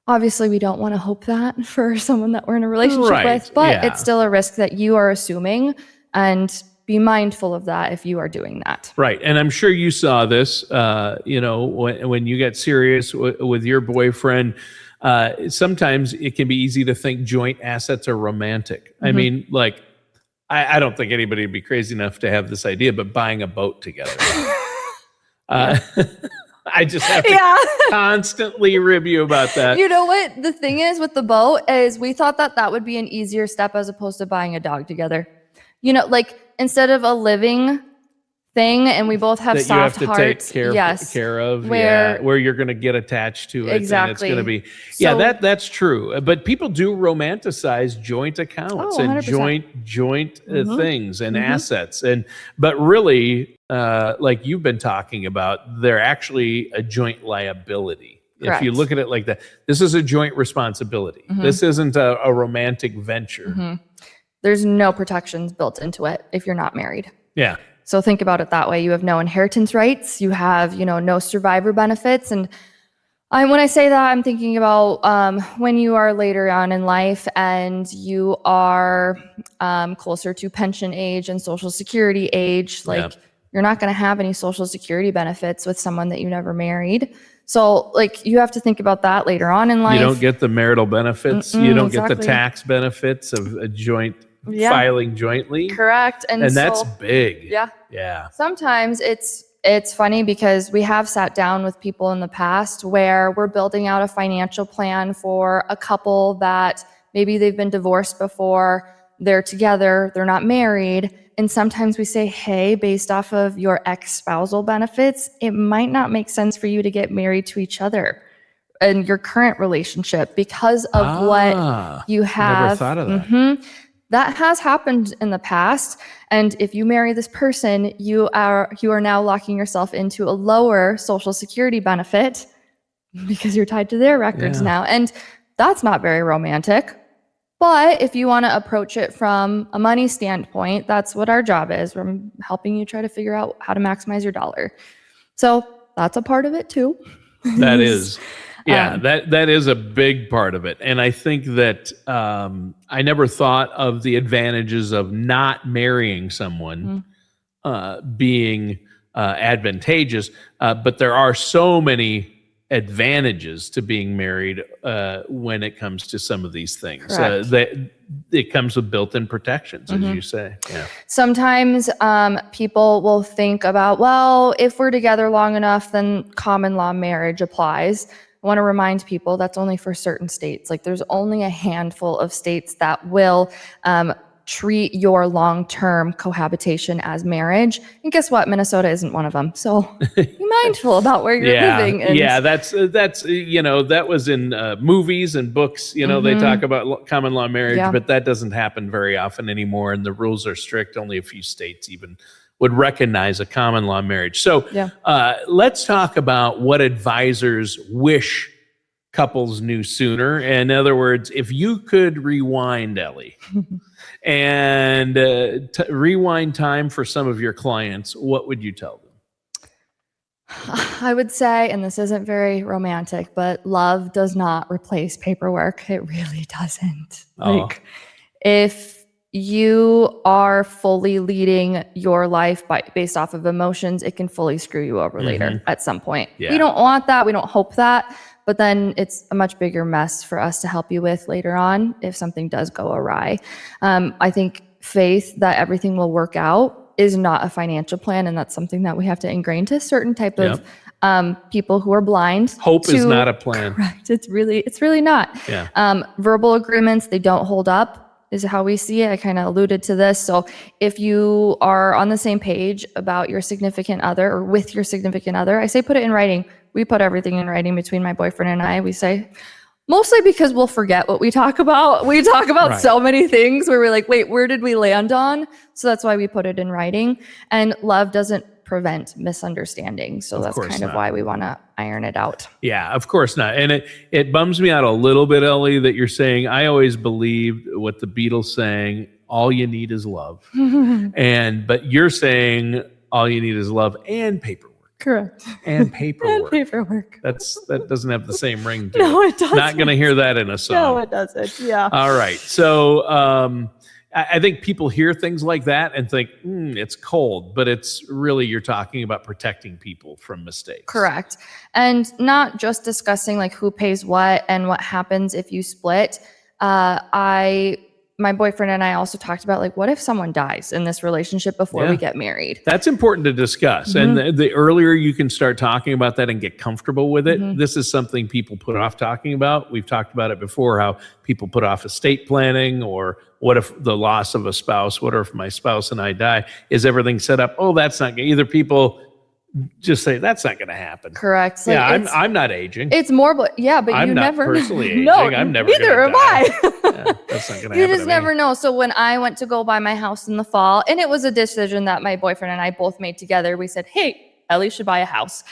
Obviously, we don't want to hope that for someone that we're in a relationship with, but it's still a risk that you are assuming, and be mindful of that if you are doing that. Right. And I'm sure you saw this, when you get serious with your boyfriend, sometimes it can be easy to think joint assets are romantic. I mean, like, I don't think anybody would be crazy enough to have this idea, but buying a boat together. I just have to constantly rib you about that. You know what? The thing is with the boat is we thought that would be an easier step as opposed to buying a dog together. Like, instead of a living thing, and we both have soft hearts. You have to take care of, where you're going to get attached to it. Exactly. And it's going to be, that's true. But people do romanticize joint accounts and joint things and assets. But really, like you've been talking about, they're actually a joint liability. Correct. If you look at it like that, this is a joint responsibility. This isn't a romantic venture. There's no protections built into it if you're not married. Yeah. So think about it that way. You have no inheritance rights. You have, no survivor benefits. And when I say that, I'm thinking about when you are later on in life and you are closer to pension age and Social Security age, like, you're not going to have any Social Security benefits with someone that you never married. So, like, you have to think about that later on in life. You don't get the marital benefits. You don't get the tax benefits of a joint filing jointly. Correct. And that's big. Yeah. Yeah. Sometimes it's funny because we have sat down with people in the past where we're building out a financial plan for a couple that maybe they've been divorced before, they're together, they're not married. And sometimes we say, hey, based off of your ex-spousal benefits, it might not make sense for you to get married to each other in your current relationship because of what you have. Never thought of that. That has happened in the past. And if you marry this person, you are now locking yourself into a lower Social Security benefit because you're tied to their records now. And that's not very romantic. But if you want to approach it from a money standpoint, that's what our job is. We're helping you try to figure out how to maximize your dollar. So that's a part of it too. That is. Yeah, that is a big part of it. And I think that I never thought of the advantages of not marrying someone being advantageous, but there are so many advantages to being married when it comes to some of these things. That it comes with built-in protections, as you say. Yeah. Sometimes people will think about, well, if we're together long enough, then common law marriage applies. I want to remind people that's only for certain states. Like there's only a handful of states that will treat your long-term cohabitation as marriage. And guess what? Minnesota isn't one of them. So be mindful about where you're living. And that's that was in movies and books. They talk about common law marriage, but that doesn't happen very often anymore. And the rules are strict. Only a few states even would recognize a common law marriage. So let's talk about what advisors wish couples knew sooner. In other words, if you could rewind, Ellie, and rewind time for some of your clients, what would you tell them? I would say, and this isn't very romantic, but love does not replace paperwork. It really doesn't. Like if you are fully leading your life based off of emotions, it can fully screw you over later at some point. We don't want that. We don't hope that. But then it's a much bigger mess for us to help you with later on if something does go awry. I think faith that everything will work out is not a financial plan, and that's something that we have to ingrain to certain type of people who are blind. Hope is not a plan. Correct. It's really not. Yeah. Verbal agreements, they don't hold up, is how we see it. I kind of alluded to this. So if you are on the same page about your significant other or with your significant other, I say put it in writing. We put everything in writing between my boyfriend and I. We say, mostly because we'll forget what we talk about. We talk about so many things where we're like, wait, where did we land on? So that's why we put it in writing. And love doesn't prevent misunderstandings. So that's kind of why we want to iron it out. Yeah, of course not. And it bums me out a little bit, Ellie, that you're saying, I always believed what the Beatles sang, all you need is love. But you're saying all you need is love and paperwork. Correct. And paperwork. And paperwork. That doesn't have the same ring to No, it. it doesn't. Not going to hear that in a song. No, it doesn't. Yeah. All right. So I think people hear things like that and think, it's cold, but it's really, you're talking about protecting people from mistakes. Correct. And not just discussing like who pays what and what happens if you split. My boyfriend and I also talked about like, what if someone dies in this relationship before we get married? That's important to discuss. And the earlier you can start talking about that and get comfortable with it, this is something people put off talking about. We've talked about it before, how people put off estate planning, or what if the loss of a spouse, what if my spouse and I die? Is everything set up? Oh, that's not good. Either people just say that's not going to happen. Correct. Like, I'm not aging. It's more, but I'm you not never personally aging. No, I'm never. Neither am I. That's not going to happen. You just never know. So when I went to go buy my house in the fall, and it was a decision that my boyfriend and I both made together. We said, "Hey, Ellie should buy a house."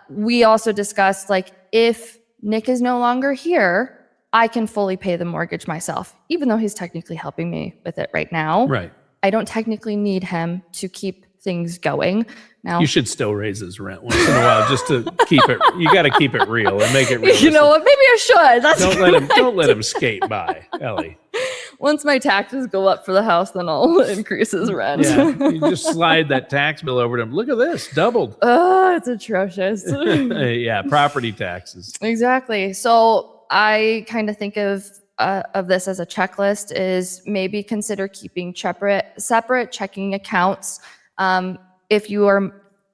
We also discussed like if Nick is no longer here, I can fully pay the mortgage myself, even though he's technically helping me with it right now. Right. I don't technically need him to keep things going. Now, you should still raise his rent once in a while just to keep it. You got to keep it real and make it real. You know what? Maybe I should. Don't let him skate by, Ellie. Once my taxes go up for the house, then I'll increase his rent. Yeah, you just slide that tax bill over to him. Look at this, doubled. It's atrocious. Yeah, property taxes. Exactly. So I kind of think of this as a checklist. Is maybe consider keeping separate checking accounts. If you are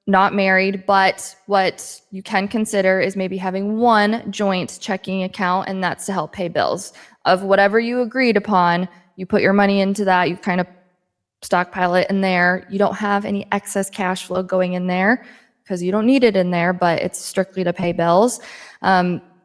not married, but what you can consider is maybe having one joint checking account, and that's to help pay bills of whatever you agreed upon. You put your money into that, you kind of stockpile it in there. You don't have any excess cash flow going in there because you don't need it in there, but it's strictly to pay bills.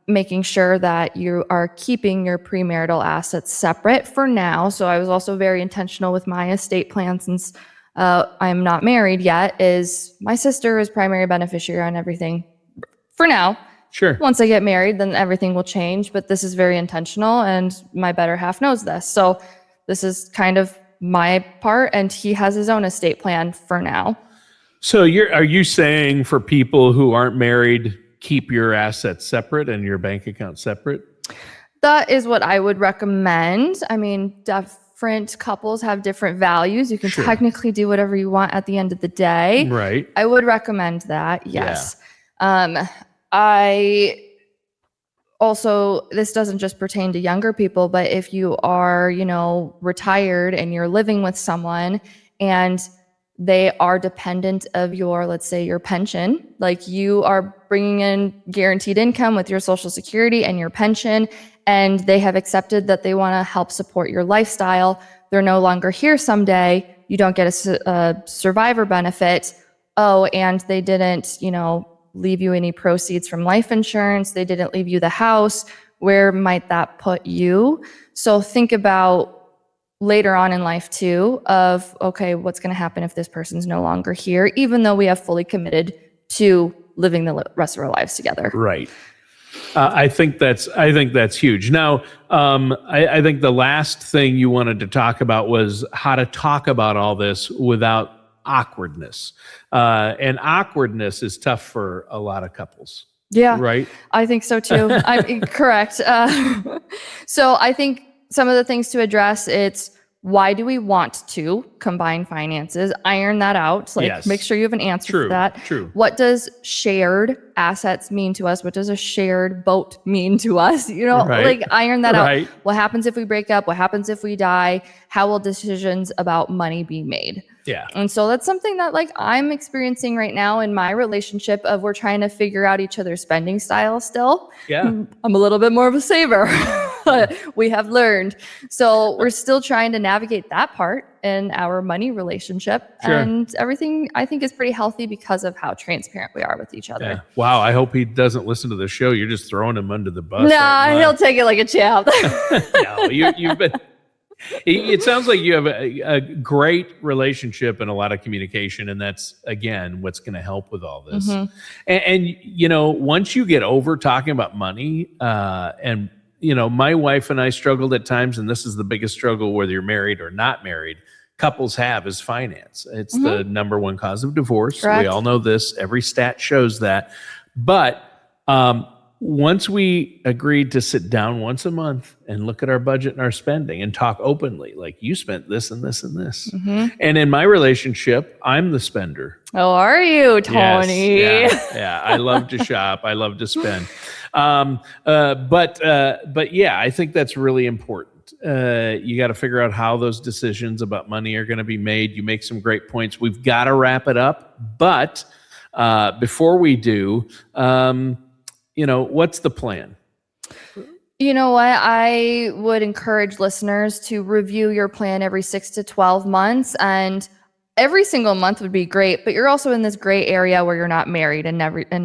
Making sure that you are keeping your premarital assets separate for now. So I was also very intentional with my estate plan, since I'm not married yet, is my sister is primary beneficiary on everything for now. Sure. Once I get married, then everything will change, but this is very intentional, and my better half knows this. So this is kind of my part, and he has his own estate plan for now. So are you saying for people who aren't married, keep your assets separate and your bank account separate? That is what I would recommend. I mean, different couples have different values. You can Sure. technically do whatever you want at the end of the day. Right. I would recommend that. Yes. I also, this doesn't just pertain to younger people, but if you are, retired and you're living with someone and they are dependent of your, let's say, your pension, like you are bringing in guaranteed income with your Social Security and your pension, and they have accepted that they want to help support your lifestyle. They're no longer here someday. You don't get a survivor benefit. Oh, and they didn't, leave you any proceeds from life insurance. They didn't leave you the house. Where might that put you? So think about later on in life too of, okay, what's going to happen if this person's no longer here, even though we have fully committed to living the rest of our lives together. Right. I think that's huge. Now, I think the last thing you wanted to talk about was how to talk about all this without awkwardness. And awkwardness is tough for a lot of couples. Yeah, right. I think so too. I'm correct. So I think some of the things to address, it's why do we want to combine finances? Iron that out. Like, Yes. make sure you have an answer for that. True. What does shared assets mean to us? What does a shared boat mean to us? Like iron that Right. out. What happens if we break up? What happens if we die? How will decisions about money be made? Yeah. And so that's something that like I'm experiencing right now in my relationship of we're trying to figure out each other's spending style still. Yeah. I'm a little bit more of a saver. We have learned. So we're still trying to navigate that part in our money relationship. Sure. And everything I think is pretty healthy because of how transparent we are with each other. Yeah. Wow. I hope he doesn't listen to the show. You're just throwing him under the bus. Nah, he'll take it like a champ. No, you've been. It sounds like you have a great relationship and a lot of communication, and that's again what's going to help with all this. Mm-hmm. And once you get over talking about money, and my wife and I struggled at times, and this is the biggest struggle whether you're married or not married. Couples have is finance. It's the number one cause of divorce. Correct. We all know this. Every stat shows that. But once we agreed to sit down once a month and look at our budget and our spending and talk openly, like you spent this and this and this. Mm-hmm. And in my relationship, I'm the spender. How are you, Tony? Yes, yeah. I love to shop. I love to spend. But yeah, I think that's really important. You got to figure out how those decisions about money are going to be made. You make some great points. We've got to wrap it up. But before we do, what's the plan? You know what? I would encourage listeners to review your plan every 6 to 12 months, and every single month would be great, but you're also in this gray area where you're not married and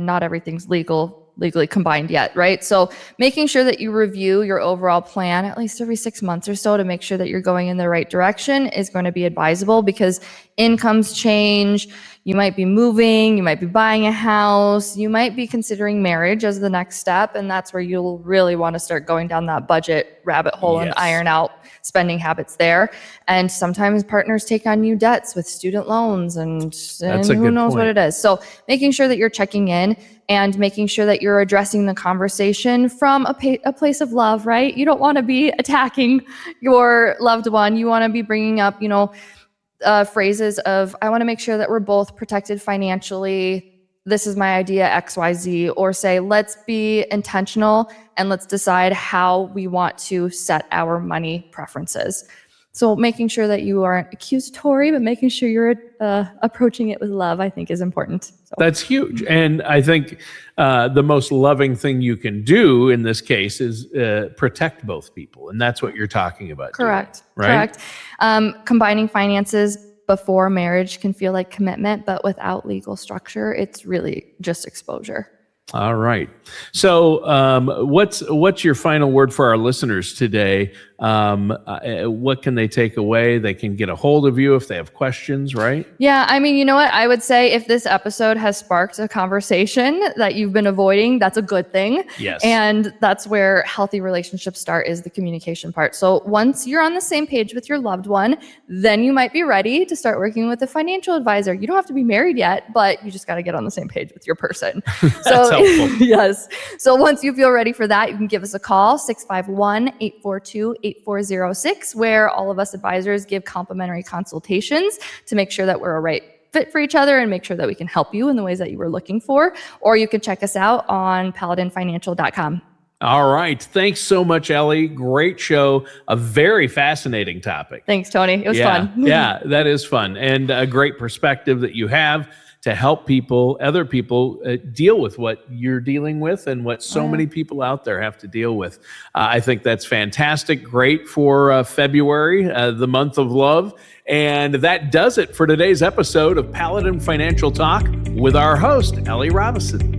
not everything's legally combined yet, right? So making sure that you review your overall plan at least every 6 months or so to make sure that you're going in the right direction is going to be advisable, because incomes change. You might be moving, you might be buying a house, you might be considering marriage as the next step, and that's where you'll really want to start going down that budget rabbit hole and iron out spending habits there. And sometimes partners take on new debts with student loans and who knows what it is. So making sure that you're checking in and making sure that you're addressing the conversation from a place of love, right? You don't want to be attacking your loved one. You want to be bringing up, phrases of, I want to make sure that we're both protected financially. This is my idea, XYZ, or say, let's be intentional and let's decide how we want to set our money preferences. So making sure that you aren't accusatory, but making sure you're approaching it with love, I think is important. So. That's huge. And I think the most loving thing you can do in this case is protect both people. And that's what you're talking about. Correct. Doing, right? Correct. Combining finances before marriage can feel like commitment, but without legal structure, it's really just exposure. All right. So what's your final word for our listeners today What can they take away? They can get a hold of you if they have questions, right? Yeah, I mean, you know what? I would say if this episode has sparked a conversation that you've been avoiding, that's a good thing. Yes. And that's where healthy relationships start, is the communication part. So once you're on the same page with your loved one, then you might be ready to start working with a financial advisor. You don't have to be married yet, but you just got to get on the same page with your person. That's helpful. Yes. So once you feel ready for that, you can give us a call, 651-842-8406, where all of us advisors give complimentary consultations to make sure that we're a right fit for each other and make sure that we can help you in the ways that you were looking for. Or you can check us out on paladinfinancial.com. All right. Thanks so much, Ellie. Great show. A very fascinating topic. Thanks, Tony. It was fun. Yeah, that is fun. And a great perspective that you have to help other people deal with what you're dealing with and what so many people out there have to deal with. I think that's fantastic. Great for February, the month of love. And that does it for today's episode of Paladin Financial Talk with our host, Ellie Robison.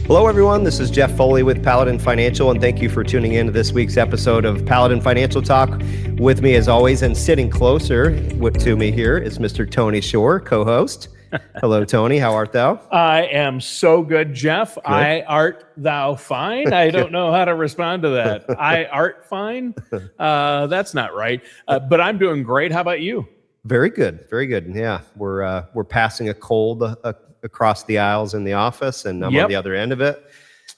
Hello, everyone. This is Jeff Foley with Paladin Financial, and thank you for tuning in to this week's episode of Paladin Financial Talk. With me, as always, and sitting closer to me here is Mr. Tony Shore, co-host. Hello, Tony. How art thou? I am so good, Jeff. Good. I art thou fine. I don't know how to respond to that. I art fine? That's not right. But I'm doing great. How about you? Very good. Very good. Yeah, we're passing a cold across the aisles in the office, and I'm on the other end of it.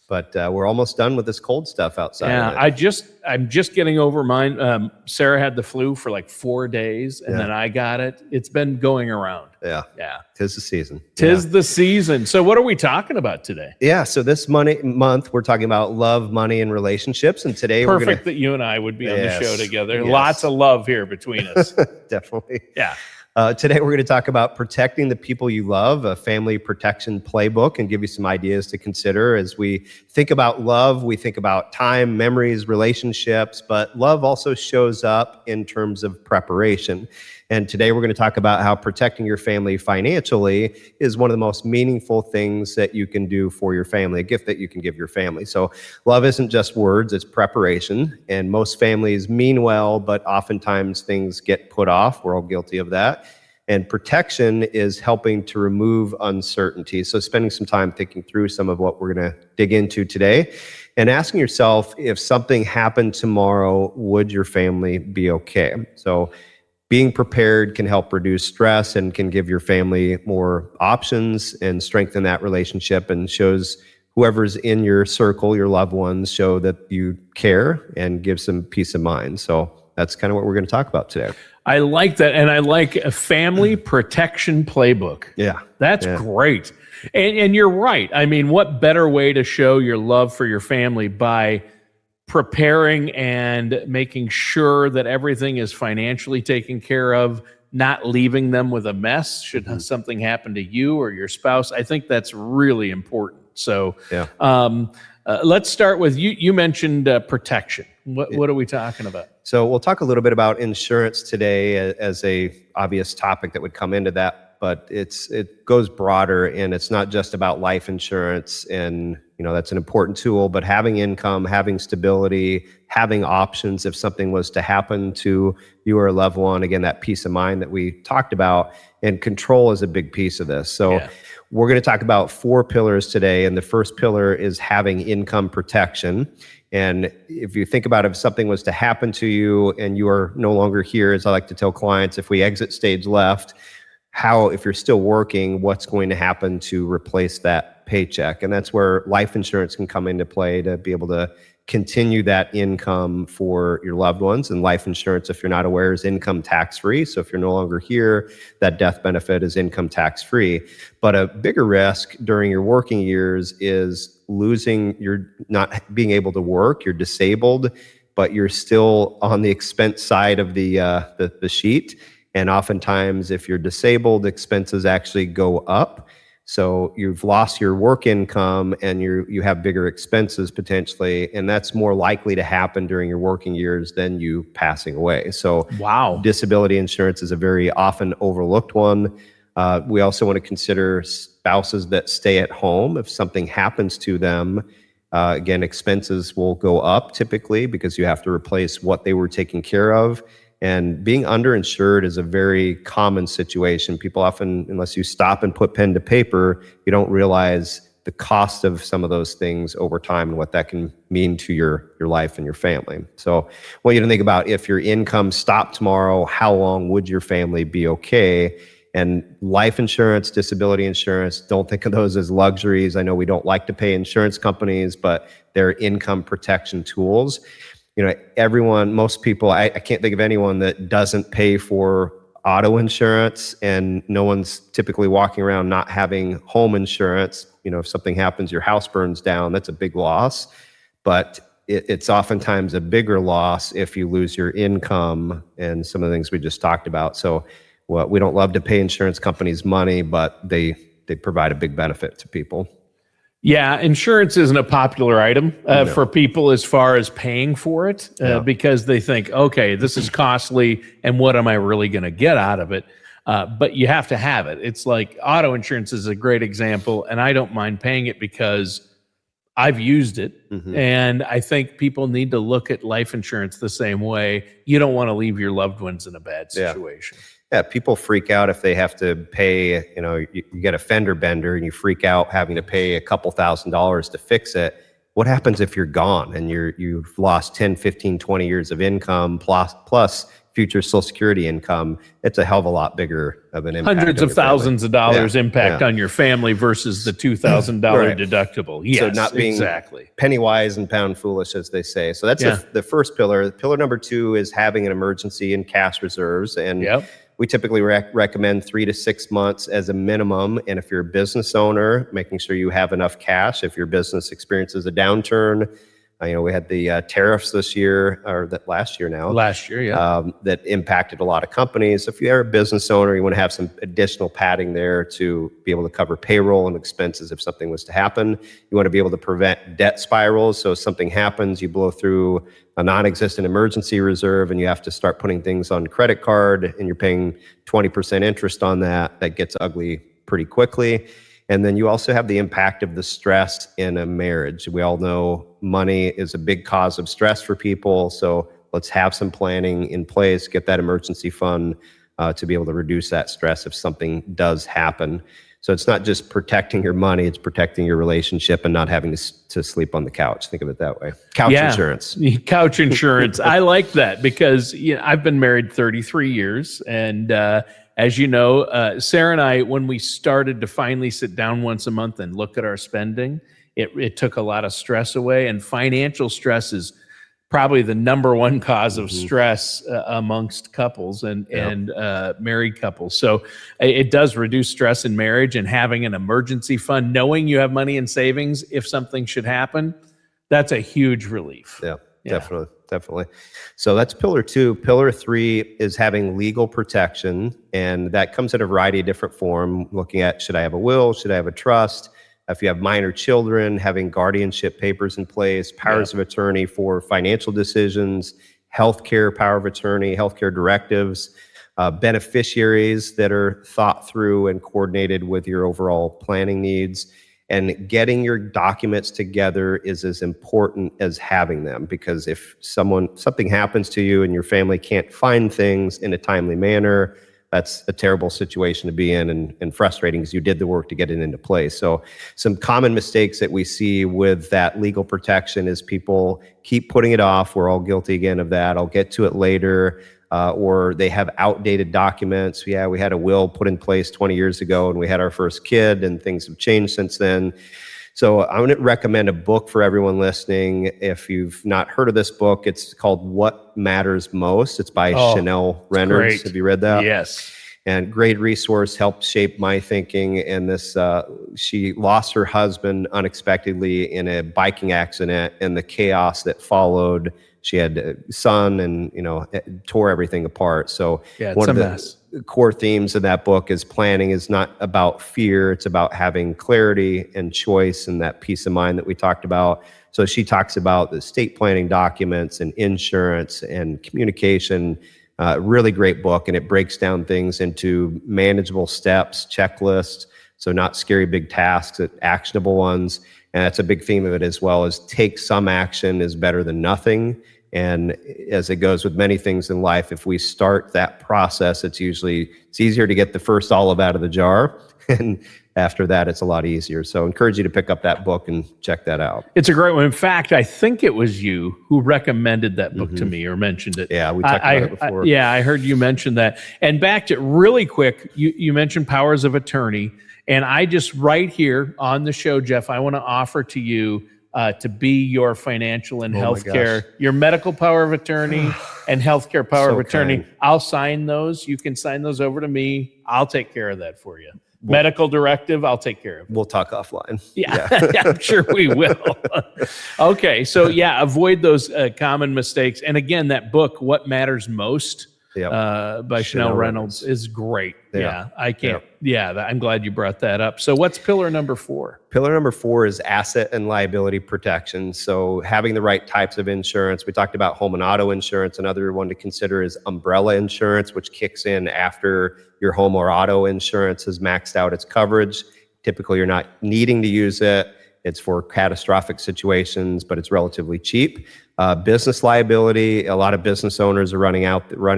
But we're almost done with this cold stuff outside. Yeah, I'm just getting over mine. Sarah had the flu for like 4 days, and then I got it. It's been going around. Yeah. Tis the season. The season. So what are we talking about today? Yeah. So this month, we're talking about love, money, and relationships. And today Perfect that you and I would be on the show together. Yes. Lots of love here between us. Definitely. Yeah. Today, we're going to talk about protecting the people you love, a family protection playbook, and give you some ideas to consider. As we think about love, we think about time, memories, relationships, but love also shows up in terms of preparation. And today, we're going to talk about how protecting your family financially is one of the most meaningful things that you can do for your family, a gift that you can give your family. So love isn't just words, it's preparation. And most families mean well, but oftentimes things get put off. We're all guilty of that. And protection is helping to remove uncertainty. So spending some time thinking through some of what we're going to dig into today and asking yourself, if something happened tomorrow, would your family be okay? So being prepared can help reduce stress and can give your family more options and strengthen that relationship, and shows whoever's in your circle, your loved ones, show that you care and give some peace of mind. So that's kind of what we're going to talk about today. I like that. And I like a family protection playbook. Yeah. That's great. And you're right. I mean, what better way to show your love for your family by preparing and making sure that everything is financially taken care of, not leaving them with a mess should something happen to you or your spouse. I think that's really important. So Let's start with you. You mentioned protection. What are we talking about? So we'll talk a little bit about insurance today as a obvious topic that would come into that, but it goes broader, and it's not just about life insurance, and that's an important tool, but having income, having stability, having options if something was to happen to you or a loved one. Again, that peace of mind that we talked about, and control is a big piece of this. So we're going to talk about 4 pillars today, and the first pillar is having income protection. And if you think about if something was to happen to you and you are no longer here, as I like to tell clients, if we exit stage left, if you're still working, what's going to happen to replace that paycheck? And that's where life insurance can come into play to be able to continue that income for your loved ones. And life insurance, if you're not aware, is income tax-free. So if you're no longer here, that death benefit is income tax-free. But a bigger risk during your working years is you're not being able to work, you're disabled, but you're still on the expense side of the sheet. And oftentimes, if you're disabled, expenses actually go up. So you've lost your work income and you have bigger expenses potentially, and that's more likely to happen during your working years than you passing away. So disability insurance is a very often overlooked one. We also want to consider spouses that stay at home. If something happens to them, again, expenses will go up typically because you have to replace what they were taking care of. And being underinsured is a very common situation. People often, unless you stop and put pen to paper, you don't realize the cost of some of those things over time and what that can mean to your life and your family. So I want you to think about, if your income stopped tomorrow, how long would your family be okay? And life insurance, disability insurance, don't think of those as luxuries. I know we don't like to pay insurance companies, but they're income protection tools. Most people, I can't think of anyone that doesn't pay for auto insurance, and no one's typically walking around not having home insurance. If something happens, your house burns down, that's a big loss. But it's oftentimes a bigger loss if you lose your income and some of the things we just talked about. So we don't love to pay insurance companies money, but they provide a big benefit to people. Yeah, insurance isn't a popular item for people as far as paying for it because they think, okay, this is costly, and what am I really going to get out of it? But you have to have it. It's like auto insurance is a great example, and I don't mind paying it because I've used it. And I think people need to look at life insurance the same way. You don't want to leave your loved ones in a bad situation. Yeah, people freak out if they have to pay, you get a fender bender and you freak out having to pay a couple $1,000s to fix it. What happens if you're gone and you've lost 10, 15, 20 years of income plus future Social Security income? It's a hell of a lot bigger of an impact. Hundreds of thousands of dollars impact on your family versus the $2,000 deductible. Yes, so not being penny wise and pound foolish, as they say. So that's the first pillar. Pillar number 2 is having an emergency and cash reserves. And we typically recommend 3 to 6 months as a minimum. And if you're a business owner, making sure you have enough cash. If your business experiences a downturn, we had the tariffs this year, or that last year, that impacted a lot of companies. If you're a business owner, you want to have some additional padding there to be able to cover payroll and expenses if something was to happen. You want to be able to prevent debt spirals. So if something happens, you blow through a non-existent emergency reserve and you have to start putting things on credit card and you're paying 20% interest on that. That gets ugly pretty quickly. And then you also have the impact of the stress in a marriage. We all know money is a big cause of stress for people. So let's have some planning in place, get that emergency fund to be able to reduce that stress if something does happen. So it's not just protecting your money, it's protecting your relationship and not having to sleep on the couch. Think of it that way. Couch insurance. Couch insurance. I like that because I've been married 33 years. And as you know, Sarah and I, when we started to finally sit down once a month and look at our spending, it took a lot of stress away. And financial stress is probably the number one cause of stress amongst couples and married couples. So it does reduce stress in marriage, and having an emergency fund, knowing you have money in savings if something should happen, that's a huge relief. Yeah. Definitely. So that's pillar 2. Pillar 3 is having legal protection, and that comes in a variety of different forms, looking at, should I have a will? Should I have a trust? if you have minor children, having guardianship papers in place, powers of attorney for financial decisions, healthcare power of attorney, healthcare directives, beneficiaries that are thought through and coordinated with your overall planning needs. And getting your documents together is as important as having them, because if something happens to you and your family can't find things in a timely manner, that's a terrible situation to be in, and frustrating because you did the work to get it into place. So some common mistakes that we see with that legal protection is people keep putting it off. We're all guilty again of that. I'll get to it later. Or they have outdated documents. Yeah, we had a will put in place 20 years ago and we had our first kid and things have changed since then. So I would recommend a book for everyone listening. If you've not heard of this book, it's called What Matters Most. It's by Chanel Reynolds. Great. Have you read that? Yes. And great resource, helped shape my thinking. And this, she lost her husband unexpectedly in a biking accident, and the chaos that followed. She had a son, and it tore everything apart. So it's a mess. Core themes of that book is planning is not about fear. It's about having clarity and choice and that peace of mind that we talked about. So she talks about the estate planning documents and insurance and communication. Really great book, and it breaks down things into manageable steps, checklists. So not scary big tasks, but actionable ones. And that's a big theme of it as well, is take some action is better than nothing. And as it goes with many things in life, if we start that process, it's easier to get the first olive out of the jar. And after that, it's a lot easier. So I encourage you to pick up that book and check that out. It's a great one. In fact, I think it was you who recommended that book to me or mentioned it. Yeah, we talked about it before. I heard you mention that. And back to really quick, you mentioned powers of attorney. And I just right here on the show, Jeff, I want to offer to you to be your financial and healthcare, your medical power of attorney and healthcare power of attorney. Kind. I'll sign those. You can sign those over to me. I'll take care of that for you. Medical directive, I'll take care of it. We'll talk offline. Yeah, I'm sure we will. Okay, so avoid those common mistakes. And again, that book, What Matters Most, by Chanel Reynolds is great. I can't. I'm glad you brought that up. So what's pillar number 4? Pillar number 4 is asset and liability protection. So having the right types of insurance. We talked about home and auto insurance. Another one to consider is umbrella insurance, which kicks in after your home or auto insurance has maxed out its coverage. Typically, you're not needing to use it. It's for catastrophic situations, but it's relatively cheap. Business liability, a lot of business owners are running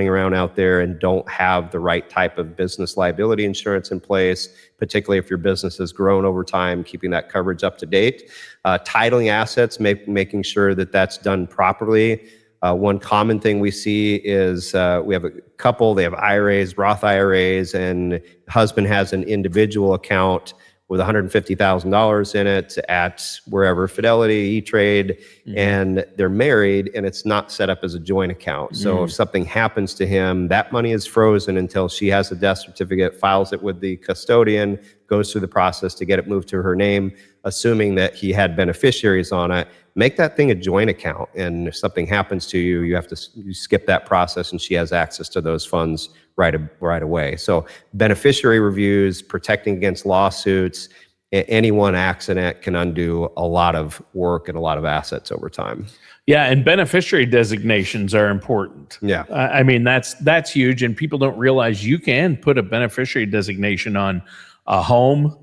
around out there and don't have the right type of business liability insurance in place, particularly if your business has grown over time, keeping that coverage up to date. Titling assets, making sure that that's done properly. One common thing we see is we have a couple, they have IRAs, Roth IRAs, and husband has an individual account with $150,000 in it at wherever, Fidelity, E-Trade, and they're married, and it's not set up as a joint account. So if something happens to him, that money is frozen until she has a death certificate, files it with the custodian, goes through the process to get it moved to her name, assuming that he had beneficiaries on it. Make that thing a joint account, and if something happens to you, you skip that process, and she has access to those funds right away. So beneficiary reviews, protecting against lawsuits, any one accident can undo a lot of work and a lot of assets over time. Yeah, and beneficiary designations are important. Yeah. I mean, that's huge, and people don't realize you can put a beneficiary designation on a home.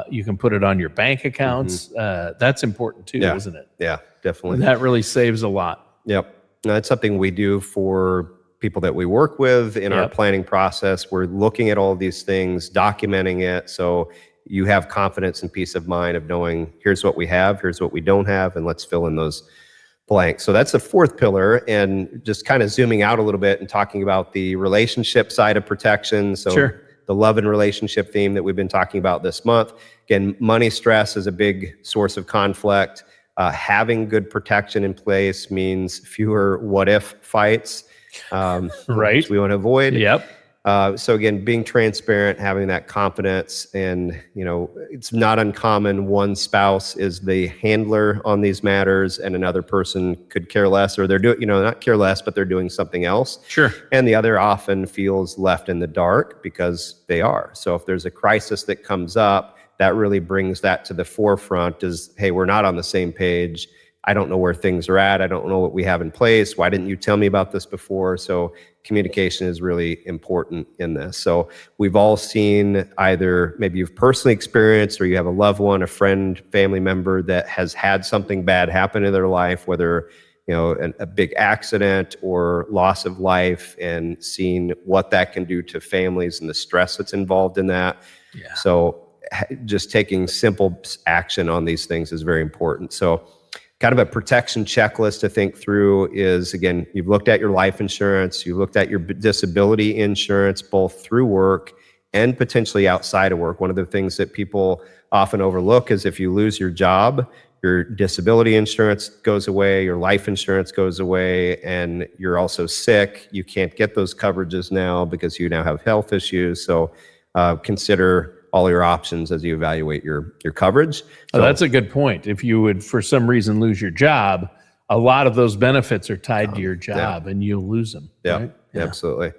You can put it on your bank accounts. That's important too, isn't it? Yeah, definitely. That really saves a lot. Yep. That's something we do for people that we work with in our planning process. We're looking at all of these things, documenting it, so you have confidence and peace of mind of knowing here's what we have, here's what we don't have, and let's fill in those blanks. So that's the 4th pillar, and just kind of zooming out a little bit and talking about the relationship side of protection. So the love and relationship theme that we've been talking about this month. Again, money stress is a big source of conflict. Having good protection in place means fewer what-if fights, which we want to avoid. So again, being transparent, having that confidence, and it's not uncommon one spouse is the handler on these matters, and another person could care less, or they're doing, not care less, but they're doing something else. And the other often feels left in the dark because they are. So if there's a crisis that comes up, that really brings that to the forefront is, hey, we're not on the same page. I don't know where things are at. I don't know what we have in place. Why didn't you tell me about this before? So communication is really important in this. So we've all seen either maybe you've personally experienced or you have a loved one, a friend, family member that has had something bad happen in their life, whether a big accident or loss of life, and seeing what that can do to families and the stress that's involved in that. Yeah. So just taking simple action on these things is very important. So kind of a protection checklist to think through is, again, you've looked at your life insurance, you looked at your disability insurance, both through work and potentially outside of work. One of the things that people often overlook is if you lose your job, your disability insurance goes away, your life insurance goes away, and you're also sick. You can't get those coverages now because you now have health issues. So consider all your options as you evaluate your coverage. So that's a good point. If you would, for some reason, lose your job, a lot of those benefits are tied to your job, and you'll lose them. Yeah, right? Absolutely.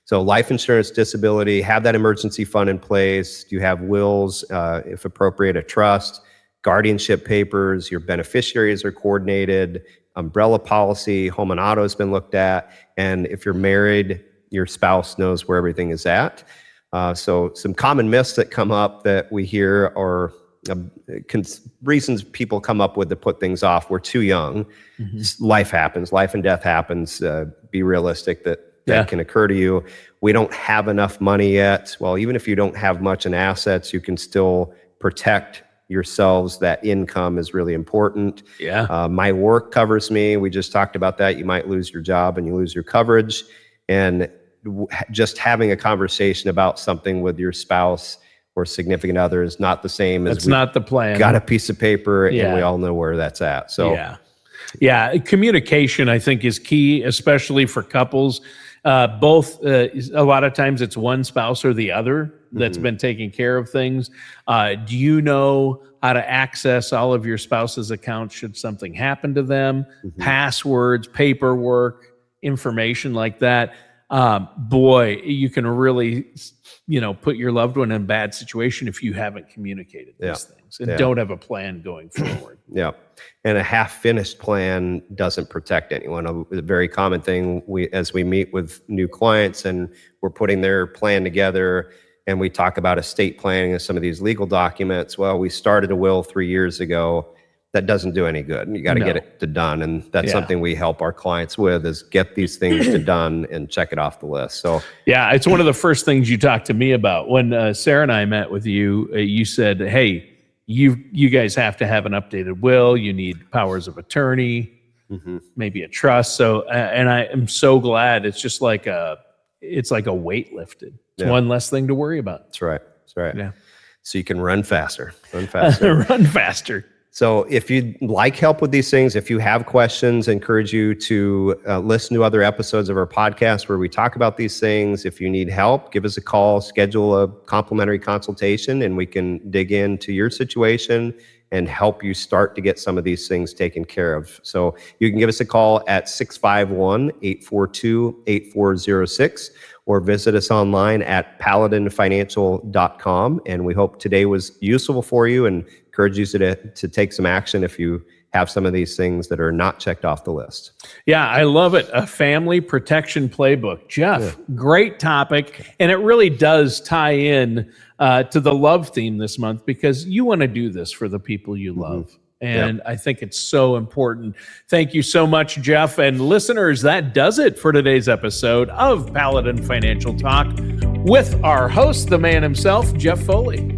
So life insurance, disability, have that emergency fund in place. You have wills, if appropriate, a trust, guardianship papers, your beneficiaries are coordinated, umbrella policy, home and auto has been looked at. And if you're married, your spouse knows where everything is at. So some common myths that come up that we hear are reasons people come up with to put things off. We're too young. Life happens. Life and death happens. Be realistic that can occur to you. We don't have enough money yet. Well, even if you don't have much in assets, you can still protect yourselves. That income is really important. Yeah. My work covers me. We just talked about that. You might lose your job and you lose your coverage. And just having a conversation about something with your spouse or significant other is not the same as that's not the plan. Got a piece of paper and we all know where that's at. So yeah, communication I think is key, especially for couples. Both a lot of times it's one spouse or the other that's been taking care of things. Do you know how to access all of your spouse's accounts should something happen to them? Passwords, paperwork, information like that. Boy, you can really, put your loved one in a bad situation if you haven't communicated these things and don't have a plan going forward. And a half-finished plan doesn't protect anyone. A very common thing as we meet with new clients and we're putting their plan together and we talk about estate planning and some of these legal documents. Well, we started a will 3 years ago. That doesn't do any good. You got to get it done. And that's something we help our clients with is get these things done and check it off the list. So yeah, it's one of the first things you talked to me about. When Sarah and I met with you, you said, hey, you guys have to have an updated will. You need powers of attorney, maybe a trust. So, and I am so glad it's just like it's like a weight lifted. It's one less thing to worry about. That's right. Yeah. So you can run faster. Run faster. So if you'd like help with these things, if you have questions, I encourage you to listen to other episodes of our podcast where we talk about these things. If you need help, give us a call, schedule a complimentary consultation, and we can dig into your situation and help you start to get some of these things taken care of. So you can give us a call at 651-842-8406 or visit us online at paladinfinancial.com. And we hope today was useful for you and encourage you to take some action if you have some of these things that are not checked off the list. Yeah, I love it. A family protection playbook. Jeff, great topic. And it really does tie in to the love theme this month because you want to do this for the people you love. And I think it's so important. Thank you so much, Jeff. And listeners, that does it for today's episode of Paladin Financial Talk with our host, the man himself, Jeff Foley.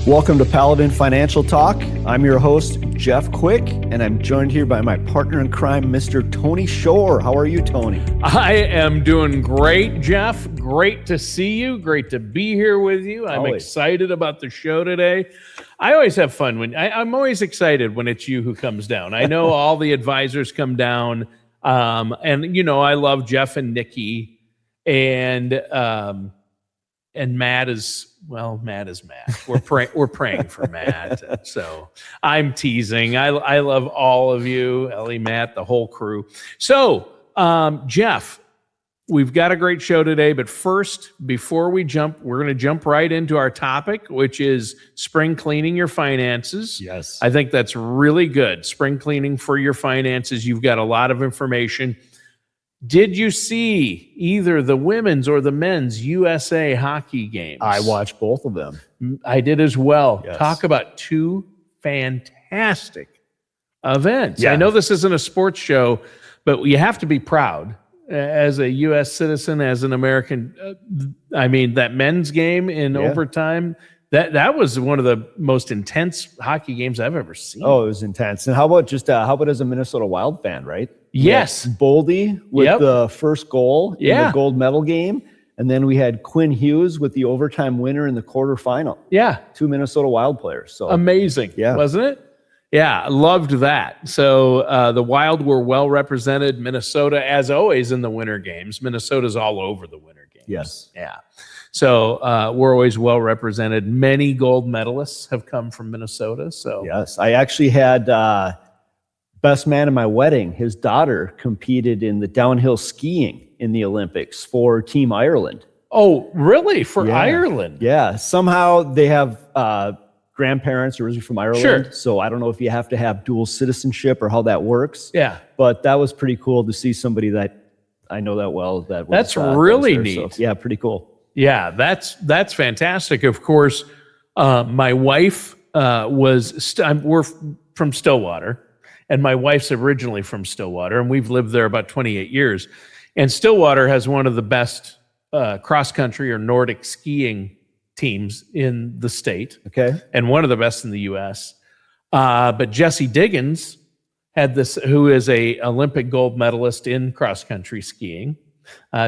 Welcome to Paladin Financial Talk. I'm your host, Jeff Quick, and I'm joined here by my partner in crime, Mr. Tony Shore. How are you, Tony? I am doing great, Jeff. Great to see you. Great to be here with you. I'm Always. excited about the show today. I always have fun when I'm always excited when it's you who comes down. I know all the advisors come down, and you know I love Jeff and Nikki, and Matt is. Well, Matt is Matt. We're praying for Matt. So I'm teasing. I love all of you, Ellie, Matt, the whole crew. So, Jeff, we've got a great show today. But first, before we jump, we're going to jump right into our topic, which is spring cleaning your finances. Yes. I think that's really good. Spring cleaning for your finances. You've got a lot of information. Did you see either the women's or the men's USA hockey games? I watched both of them. I did as well. Yes. Talk about two fantastic events. Yeah. I know this isn't a sports show, but you have to be proud as a U.S. citizen, as an American. I mean, that men's game in overtime, that was one of the most intense hockey games I've ever seen. Oh, it was intense. And how about as a Minnesota Wild fan, right? Yes. Boldy with the first goal in the gold medal game. And then we had Quinn Hughes with the overtime winner in the quarterfinal. Yeah. Two Minnesota Wild players. So amazing. Yeah. Wasn't it? Yeah. I loved that. So the Wild were well represented. Minnesota, as always, in the winter games. Minnesota's all over the winter games. Yes. Yeah. So we're always well represented. Many gold medalists have come from Minnesota. So yes, I actually had best man in my wedding. His daughter competed in the downhill skiing in the Olympics for Team Ireland. Oh, really? For Ireland? Yeah. Somehow they have grandparents originally from Ireland. Sure. So I don't know if you have to have dual citizenship or how that works. Yeah. But that was pretty cool to see somebody that I know that well. That's really neat. So, yeah, pretty cool. Yeah, that's fantastic. Of course, my wife we're from Stillwater, and my wife's originally from Stillwater, and we've lived there about 28 years. And Stillwater has one of the best cross-country or Nordic skiing teams in the state. Okay. And one of the best in the U.S. But Jessie Diggins had this, who is a Olympic gold medalist in cross-country skiing.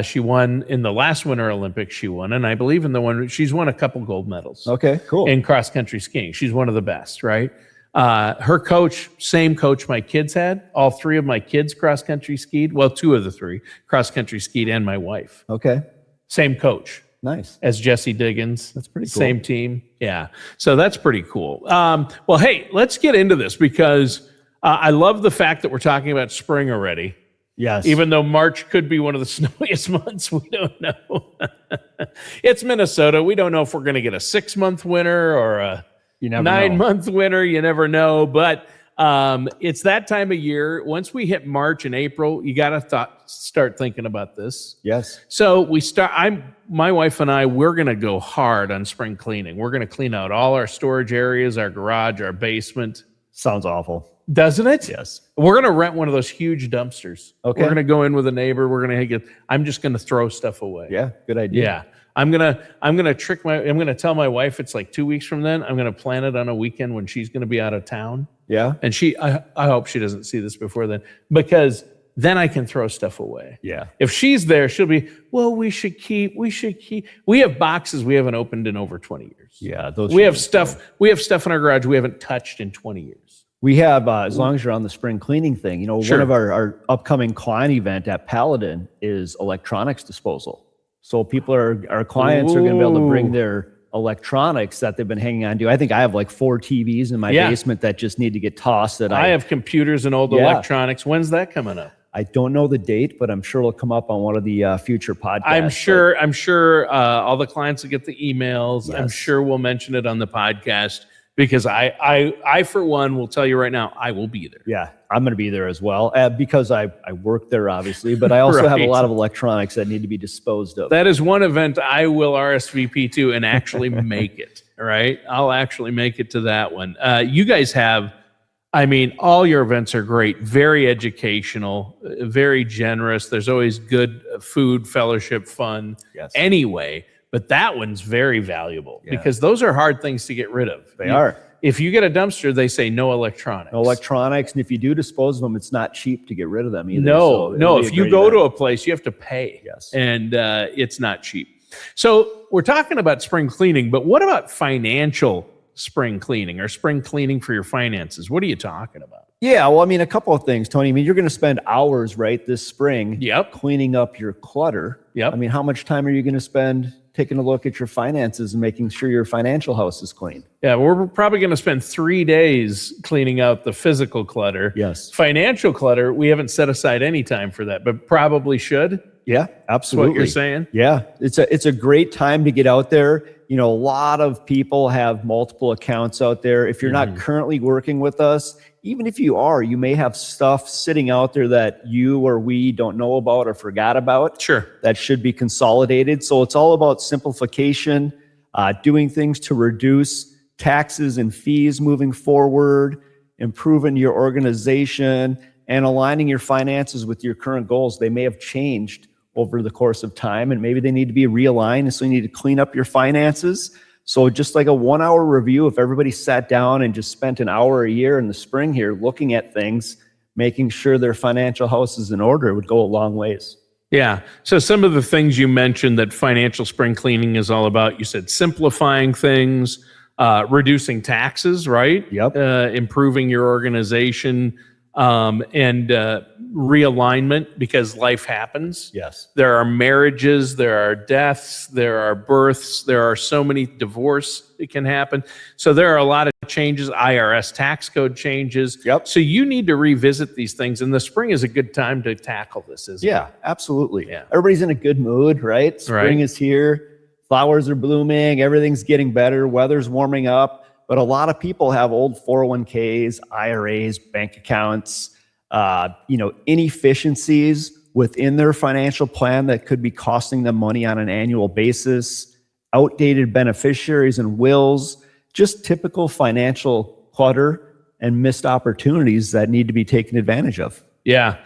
She won in the last Winter Olympics. She won, and I believe in the one she's won a couple gold medals. Okay, cool. In cross country skiing, she's one of the best, right? Her coach, same coach my kids had. All three of my kids cross country skied. Well, two of the three cross country skied, and my wife. Okay, same coach. Nice. As Jessie Diggins. That's pretty cool. Same team. Yeah. So that's pretty cool. Well, hey, let's get into this because I love the fact that we're talking about spring already. Yes. Even though March could be one of the snowiest months, we don't know. It's Minnesota. We don't know if we're going to get a 6-month winter or a 9-month winter. You never know. But it's that time of year. Once we hit March and April, you got to start thinking about this. Yes. So my wife and I, we're going to go hard on spring cleaning. We're going to clean out all our storage areas, our garage, our basement. Sounds awful. Doesn't it? Yes. We're going to rent one of those huge dumpsters. Okay. We're going to go in with a neighbor. We're going to I'm just going to throw stuff away. Yeah, good idea. Yeah. I'm going to tell my wife it's like 2 weeks from then. I'm going to plan it on a weekend when she's going to be out of town. Yeah. And I hope she doesn't see this before then, because then I can throw stuff away. Yeah. If she's there, she'll be, well, we should keep. We have boxes we haven't opened in over 20 years. Yeah. We have stuff in our garage we haven't touched in 20 years. We have, as long as you're on the spring cleaning thing, Sure. One of our upcoming client event at Paladin is electronics disposal. So our clients are going to be able to bring their electronics that they've been hanging on to. I think I have like 4 TVs in my basement that just need to get tossed. I have computers and old electronics. When's that coming up? I don't know the date, but I'm sure it'll come up on one of the future podcasts. I'm sure all the clients will get the emails. Yes. I'm sure we'll mention it on the podcast. Because I for one will tell you right now, I will be there. Yeah, I'm going to be there as well because I work there obviously, but I also have a lot of electronics that need to be disposed of. That is one event I will RSVP to and actually make it. All right, I'll actually make it to that one. You guys have, all your events are great, very educational, very generous. There's always good food, fellowship, fun. Yes. Anyway. but that one's very valuable because those are hard things to get rid of. They are. If you get a dumpster, they say no electronics. No electronics, and if you do dispose of them, it's not cheap to get rid of them either. No. If you go to a place, you have to pay. Yes. And it's not cheap. So we're talking about spring cleaning, but what about financial spring cleaning or spring cleaning for your finances? What are you talking about? Yeah, well, I mean, a couple of things, Tony. I mean, you're going to spend hours, right, this spring cleaning up your clutter. Yep. I mean, how much time are you going to spend taking a look at your finances and making sure your financial house is clean? Yeah, we're probably going to spend 3 days cleaning out the physical clutter. Yes. Financial clutter, we haven't set aside any time for that, but probably should. Yeah, absolutely. What you're saying? Yeah, it's a great time to get out there. You know, a lot of people have multiple accounts out there. If you're not currently working with us, even if you are, you may have stuff sitting out there that you or we don't know about or forgot about. Sure. That should be consolidated. So it's all about simplification, doing things to reduce taxes and fees moving forward, improving your organization, and aligning your finances with your current goals. They may have changed over the course of time, and maybe they need to be realigned, and so you need to clean up your finances. So just like a 1-hour review, if everybody sat down and just spent an hour a year in the spring here looking at things, making sure their financial house is in order, it would go a long ways. Yeah. So some of the things you mentioned that financial spring cleaning is all about, you said simplifying things, reducing taxes, right? Yep. Improving your organization, and realignment, because life happens. Yes. There are marriages, there are deaths, there are births, there are so many divorce that can happen. So there are a lot of changes, IRS tax code changes. Yep. So you need to revisit these things, and the spring is a good time to tackle this, isn't it? Yeah, absolutely. Yeah. Everybody's in a good mood, right? Spring is here. Flowers are blooming. Everything's getting better. Weather's warming up. But a lot of people have old 401ks, IRAs, bank accounts, inefficiencies within their financial plan that could be costing them money on an annual basis, outdated beneficiaries and wills, just typical financial clutter and missed opportunities that need to be taken advantage of. Yeah.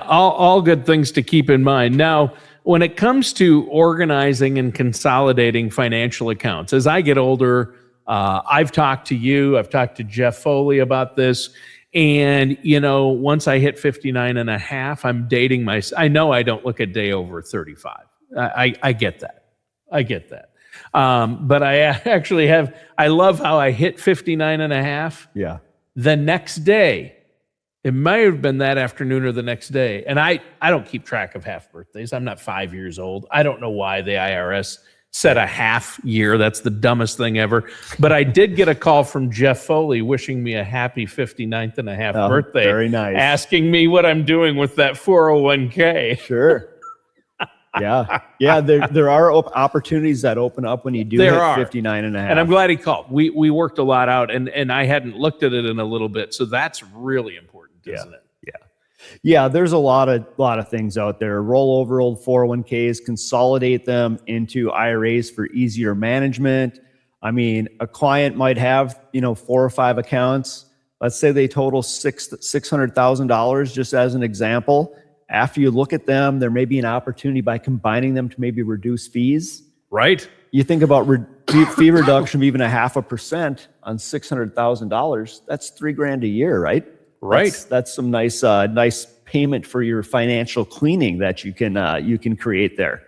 All good things to keep in mind. Now, when it comes to organizing and consolidating financial accounts, as I get older, I've talked to you, I've talked to Jeff Foley about this. And, once I hit 59 and a half, I'm dating myself. I know I don't look a day over 35. I get that. But I actually I love how I hit 59 and a half. Yeah. The next day, it might have been that afternoon or the next day. And I don't keep track of half birthdays. I'm not 5 years old. I don't know why the IRS set a half year. That's the dumbest thing ever. But I did get a call from Jeff Foley wishing me a happy 59th and a half birthday. Very nice. Asking me what I'm doing with that 401k. Sure. Yeah. There are opportunities that open up when you do hit 59 and a half. And I'm glad he called. We worked a lot out, and I hadn't looked at it in a little bit. So that's really important, isn't it? Yeah, there's a lot of things out there. Roll over old 401ks, consolidate them into IRAs for easier management. I mean, a client might have, 4 or 5 accounts. Let's say they total $600,000, just as an example. After you look at them, there may be an opportunity by combining them to maybe reduce fees. Right. You think about fee reduction of even 0.5% on $600,000. That's $3,000 a year, right? Right. That's some nice payment for your financial cleaning that you can create there.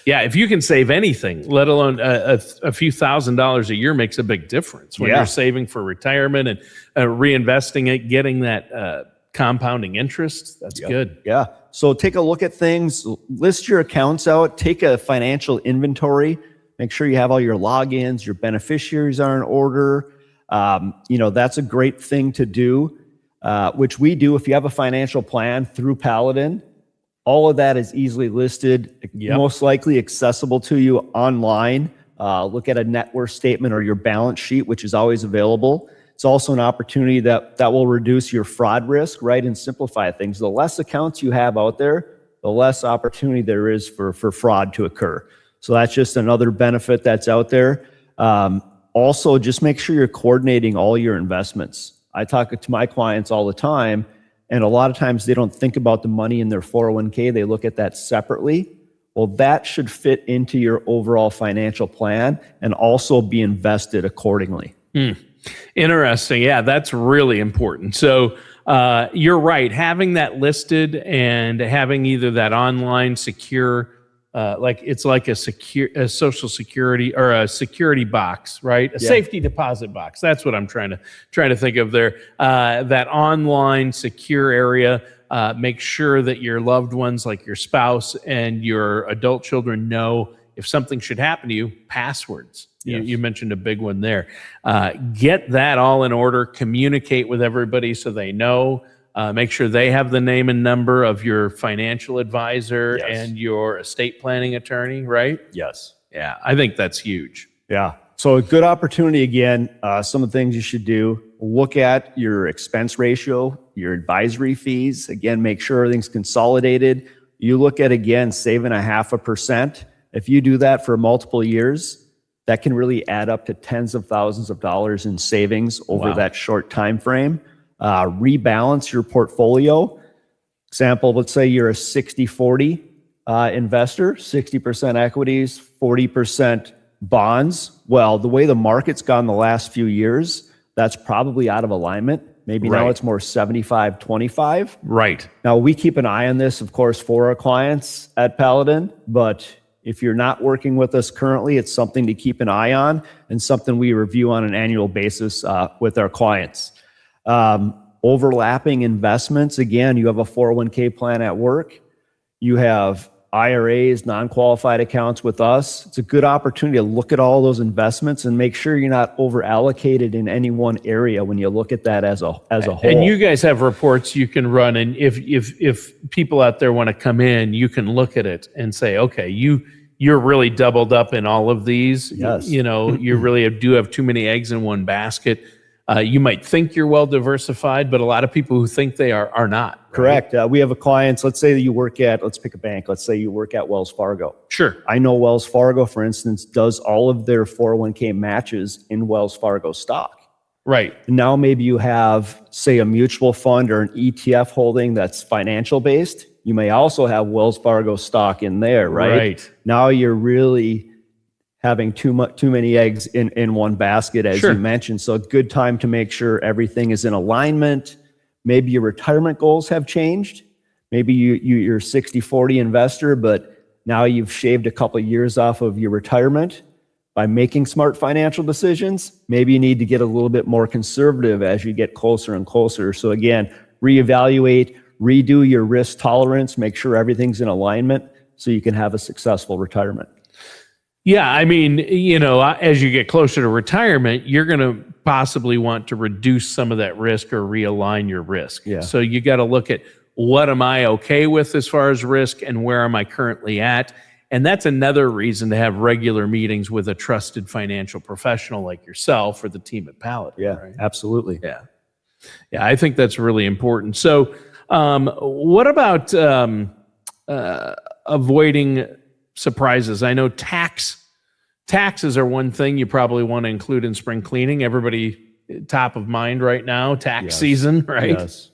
Yeah, if you can save anything, let alone a few $1,000s a year, makes a big difference when you're saving for retirement and reinvesting it, getting that compounding interest. That's good. Yeah. So take a look at things, list your accounts out, take a financial inventory, make sure you have all your logins, your beneficiaries are in order. That's a great thing to do. Which we do. If you have a financial plan through Paladin, all of that is easily listed, most likely accessible to you online. Look at a net worth statement or your balance sheet, which is always available. It's also an opportunity that will reduce your fraud risk, right, and simplify things. The less accounts you have out there, the less opportunity there is for fraud to occur. So that's just another benefit that's out there. Also, just make sure you're coordinating all your investments. I talk to my clients all the time, and a lot of times they don't think about the money in their 401k. They look at that separately. Well, that should fit into your overall financial plan and also be invested accordingly. Interesting. Yeah, that's really important. So you're right. Having that listed and having either that online secure, it's like a social security or a security box, right? A safety deposit box. That's what I'm trying to think of there. That online secure area. Make sure that your loved ones, like your spouse and your adult children, know if something should happen to you, passwords. You mentioned a big one there. Get that all in order. Communicate with everybody so they know. Make sure they have the name and number of your financial advisor and your estate planning attorney, right? Yes. Yeah, I think that's huge. Yeah. So a good opportunity again, some of the things you should do, look at your expense ratio, your advisory fees. Again, make sure everything's consolidated. You look at, again, saving 0.5%. If you do that for multiple years, that can really add up to tens of thousands of dollars in savings over that short time frame. Rebalance your portfolio. Example, let's say you're a 60-40 investor, 60% equities, 40% bonds. Well, the way the market's gone the last few years, that's probably out of alignment. Maybe now it's more 75-25. Right. Now, we keep an eye on this, of course, for our clients at Paladin, but if you're not working with us currently, it's something to keep an eye on and something we review on an annual basis with our clients. Overlapping investments. Again, you have a 401k plan at work. You have IRAs, non-qualified accounts with us. It's a good opportunity to look at all those investments and make sure you're not over allocated in any one area when you look at that as a whole. And you guys have reports you can run, and if people out there want to come in, you can look at it and say, okay, you're really doubled up in all of these. Yes. You really do have too many eggs in one basket. You might think you're well diversified, but a lot of people who think they are not. Right? Correct. We have a client, let's say that you work at, let's pick a bank. Let's say you work at Wells Fargo. Sure. I know Wells Fargo, for instance, does all of their 401k matches in Wells Fargo stock. Right. Now maybe you have, say, a mutual fund or an ETF holding that's financial based. You may also have Wells Fargo stock in there, right? Right. Now you're really having too many eggs in one basket, as you mentioned. So a good time to make sure everything is in alignment. Maybe your retirement goals have changed. Maybe you're a 60-40 investor, but now you've shaved a couple of years off of your retirement by making smart financial decisions. Maybe you need to get a little bit more conservative as you get closer and closer. So again, reevaluate, redo your risk tolerance, make sure everything's in alignment so you can have a successful retirement. Yeah, I mean, as you get closer to retirement, you're going to possibly want to reduce some of that risk or realign your risk. Yeah. So you got to look at what am I okay with as far as risk and where am I currently at? And that's another reason to have regular meetings with a trusted financial professional like yourself or the team at Paladin. Yeah, right? absolutely. Yeah. Yeah, I think that's really important. So what about avoiding surprises? I know taxes are one thing you probably want to include in spring cleaning. Everybody top of mind right now, tax season, right? Yes.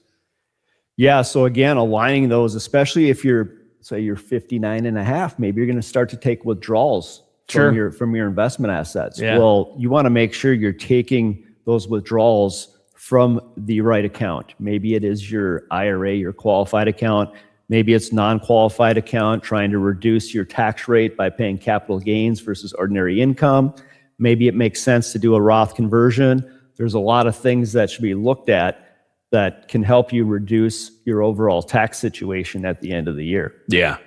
Yeah. So again, aligning those, especially if you're 59 and a half, maybe you're going to start to take withdrawals from your investment assets. Yeah. Well, you want to make sure you're taking those withdrawals from the right account. Maybe it is your IRA, your qualified account. Maybe it's non-qualified account, trying to reduce your tax rate by paying capital gains versus ordinary income. Maybe it makes sense to do a Roth conversion. There's a lot of things that should be looked at that can help you reduce your overall tax situation at the end of the year. Yeah.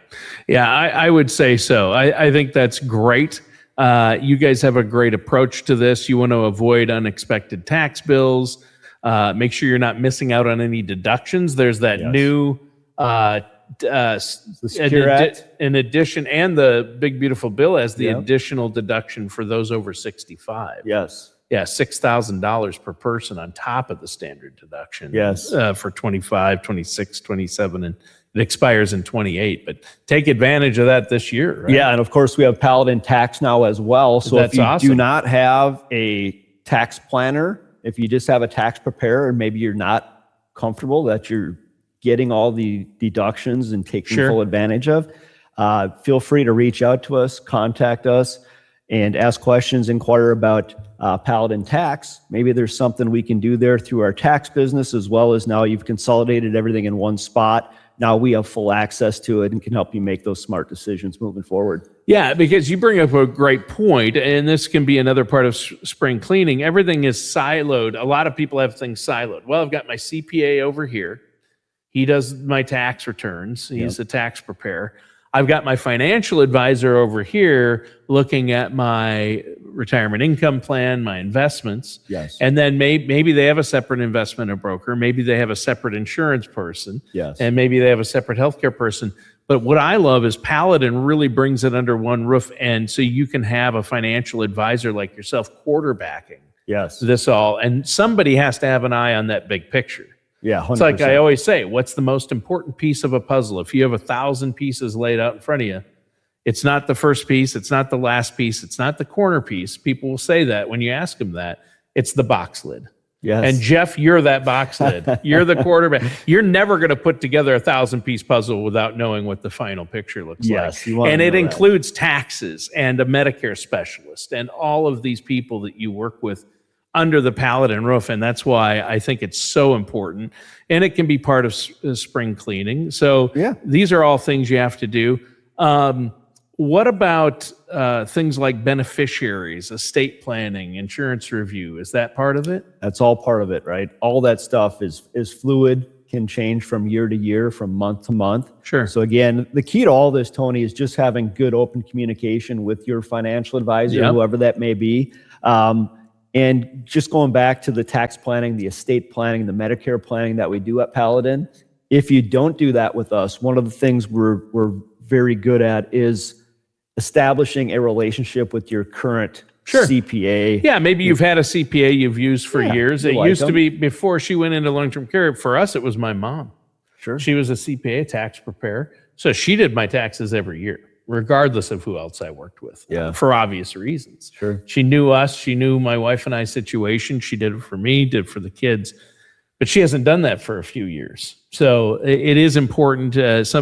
Yeah, I would say so. I think that's great. You guys have a great approach to this. You want to avoid unexpected tax bills. Make sure you're not missing out on any deductions. There's that new Secure Act. in addition, and the big beautiful bill has the additional deduction for those over 65. Yes. Yeah, $6,000 per person on top of the standard deduction. Yes. For 25, 26, 27, and it expires in 28. But take advantage of that this year, right? Yeah, and of course we have Paladin Tax now as well. So That's if you awesome. do not have a tax planner, if you just have a tax preparer and maybe you're not comfortable that you're getting all the deductions and taking full advantage of, feel free to reach out to us, contact us, and ask questions, inquire about Paladin Tax. Maybe there's something we can do there through our tax business, as well as now you've consolidated everything in one spot. Now we have full access to it and can help you make those smart decisions moving forward. Yeah, because you bring up a great point, and this can be another part of spring cleaning. Everything is siloed. A lot of people have things siloed. Well, I've got my CPA over here. He does my tax returns. He's a tax preparer. I've got my financial advisor over here looking at my retirement income plan, my investments. Yes. And then maybe they have a separate investment broker. Maybe they have a separate insurance person. Yes. And maybe they have a separate healthcare person. But what I love is Paladin really brings it under one roof. And so you can have a financial advisor like yourself quarterbacking this all. And somebody has to have an eye on that big picture. Yeah, 100%. It's like I always say, what's the most important piece of a puzzle? If you have 1,000 pieces laid out in front of you, it's not the first piece, it's not the last piece, it's not the corner piece. People will say that when you ask them that. It's the box lid. Yes. And Jeff, you're that box lid. You're the quarterback. You're never going to put together 1,000-piece puzzle without knowing what the final picture looks like. And it includes taxes and a Medicare specialist and all of these people that you work with under the Paladin roof. And that's why I think it's so important. And it can be part of spring cleaning. So these are all things you have to do. What about things like beneficiaries, estate planning, insurance review? Is that part of it? That's all part of it, right? All that stuff is fluid, can change from year to year, from month to month. Sure. So again, the key to all this, Tony, is just having good open communication with your financial advisor, whoever that may be. And just going back to the tax planning, the estate planning, the Medicare planning that we do at Paladin, if you don't do that with us, one of the things we're very good at is establishing a relationship with your current CPA. Yeah, maybe you've had a CPA you've used for years. It used to be, before she went into long-term care, for us, it was my mom. Sure. She was a CPA, tax preparer. So she did my taxes every year, regardless of who else I worked with, for obvious reasons. Sure. She knew us. She knew my wife and I's situation. She did it for me, did it for the kids. But she hasn't done that for a few years. So it is important.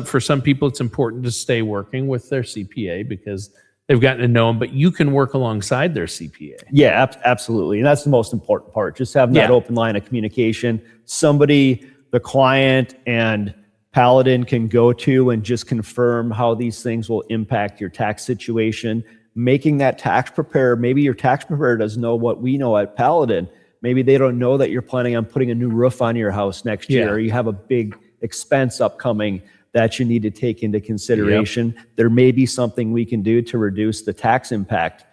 For some people, it's important to stay working with their CPA because they've gotten to know them. But you can work alongside their CPA. Yeah, absolutely. And that's the most important part. Just having that open line of communication. Somebody, the client and Paladin can go to and just confirm how these things will impact your tax situation. Making that tax preparer, maybe your tax preparer doesn't know what we know at Paladin. Maybe they don't know that you're planning on putting a new roof on your house next year, or you have a big expense upcoming that you need to take into consideration. There may be something we can do to reduce the tax impact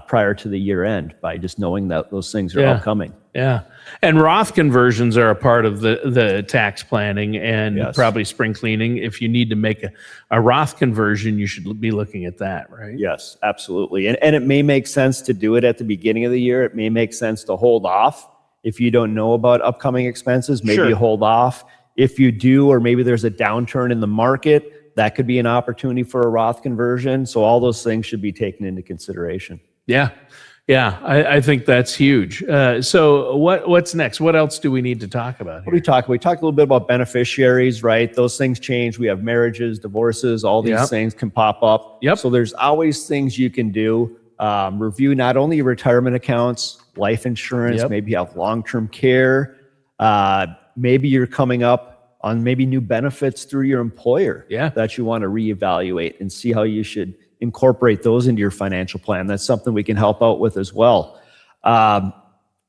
prior to the year end by just knowing that those things are upcoming. Yeah. And Roth conversions are a part of the tax planning and probably spring cleaning. If you need to make a Roth conversion, you should be looking at that, right? Yes, absolutely. And it may make sense to do it at the beginning of the year. It may make sense to hold off. If you don't know about upcoming expenses, maybe you hold off. If you do, or maybe there's a downturn in the market, that could be an opportunity for a Roth conversion. So all those things should be taken into consideration. Yeah. Yeah, I think that's huge. So what's next? What else do we need to talk about here? We talked a little bit about beneficiaries, right? Those things change. We have marriages, divorces, all these things can pop up. So there's always things you can do. Review not only your retirement accounts, life insurance, maybe you have long-term care. Maybe you're coming up on maybe new benefits through your employer that you want to reevaluate and see how you should incorporate those into your financial plan. That's something we can help out with as well.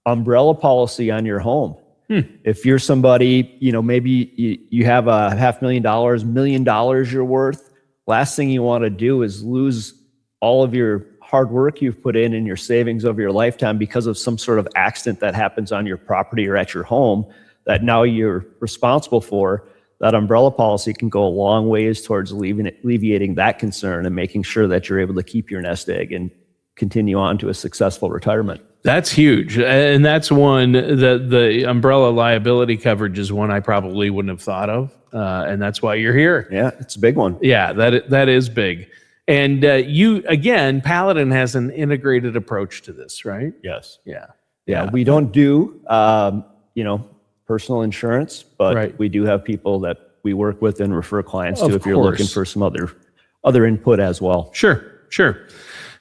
Umbrella policy on your home. If you're somebody, maybe you have $500,000, $1 million you're worth, last thing you want to do is lose all of your hard work you've put in and your savings over your lifetime because of some sort of accident that happens on your property or at your home that now you're responsible for. That umbrella policy can go a long ways towards alleviating that concern and making sure that you're able to keep your nest egg and continue on to a successful retirement. That's huge. And that's one, the umbrella liability coverage is one I probably wouldn't have thought of. And that's why you're here. Yeah, it's a big one. Yeah, that is big. And again, Paladin has an integrated approach to this, right? Yes. Yeah. We don't do, personal insurance, but we do have people that we work with and refer clients to if you're looking for some other other input as well. Sure.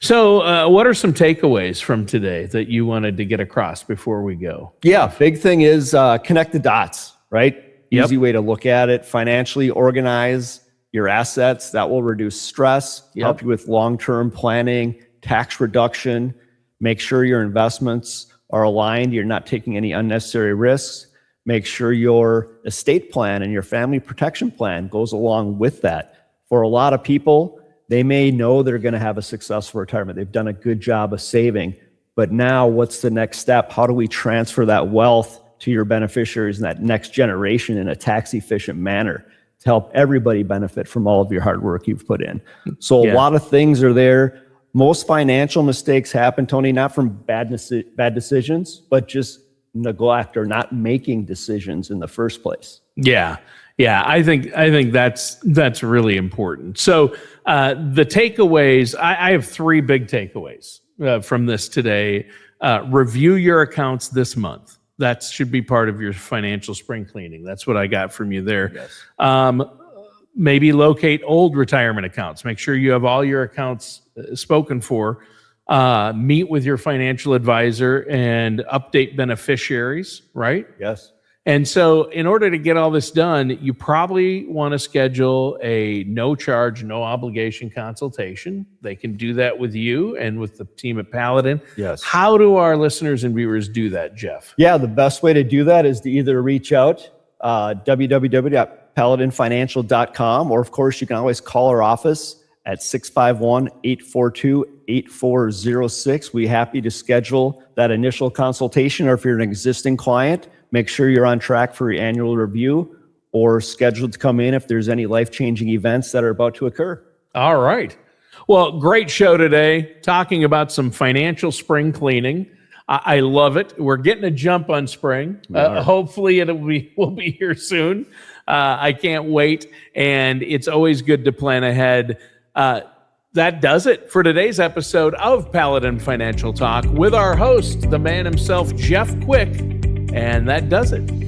So what are some takeaways from today that you wanted to get across before we go? Yeah, big thing is connect the dots, right? Yep. Easy way to look at it. Financially organize your assets. That will reduce stress, help you with long-term planning, tax reduction. Make sure your investments are aligned. You're not taking any unnecessary risks. Make sure your estate plan and your family protection plan goes along with that. For a lot of people, they may know they're going to have a successful retirement. They've done a good job of saving. But now what's the next step? How do we transfer that wealth to your beneficiaries in that next generation in a tax efficient manner to help everybody benefit from all of your hard work you've put in? So a lot of things are there. Most financial mistakes happen, Tony, not from bad decisions, but just neglect or not making decisions in the first place. Yeah. I think that's really important. So the takeaways, I have 3 big takeaways from this today. Review your accounts this month. That should be part of your financial spring cleaning. That's what I got from you there. Yes. Maybe locate old retirement accounts. Make sure you have all your accounts spoken for. Meet with your financial advisor and update beneficiaries, right? Yes. And so in order to get all this done, you probably want to schedule a no charge, no obligation consultation. They can do that with you and with the team at Paladin. Yes. How do our listeners and viewers do that, Jeff? Yeah, the best way to do that is to either reach out, www.paladinfinancial.com, or of course, you can always call our office at 651-842-8406. We're happy to schedule that initial consultation, or if you're an existing client, make sure you're on track for your annual review or scheduled to come in if there's any life-changing events that are about to occur. All right. Well, great show today, talking about some financial spring cleaning. I love it. We're getting a jump on spring. Hopefully we'll be here soon. I can't wait. And it's always good to plan ahead. That does it for today's episode of Paladin Financial Talk with our host, the man himself, Jeff Quick. And that does it.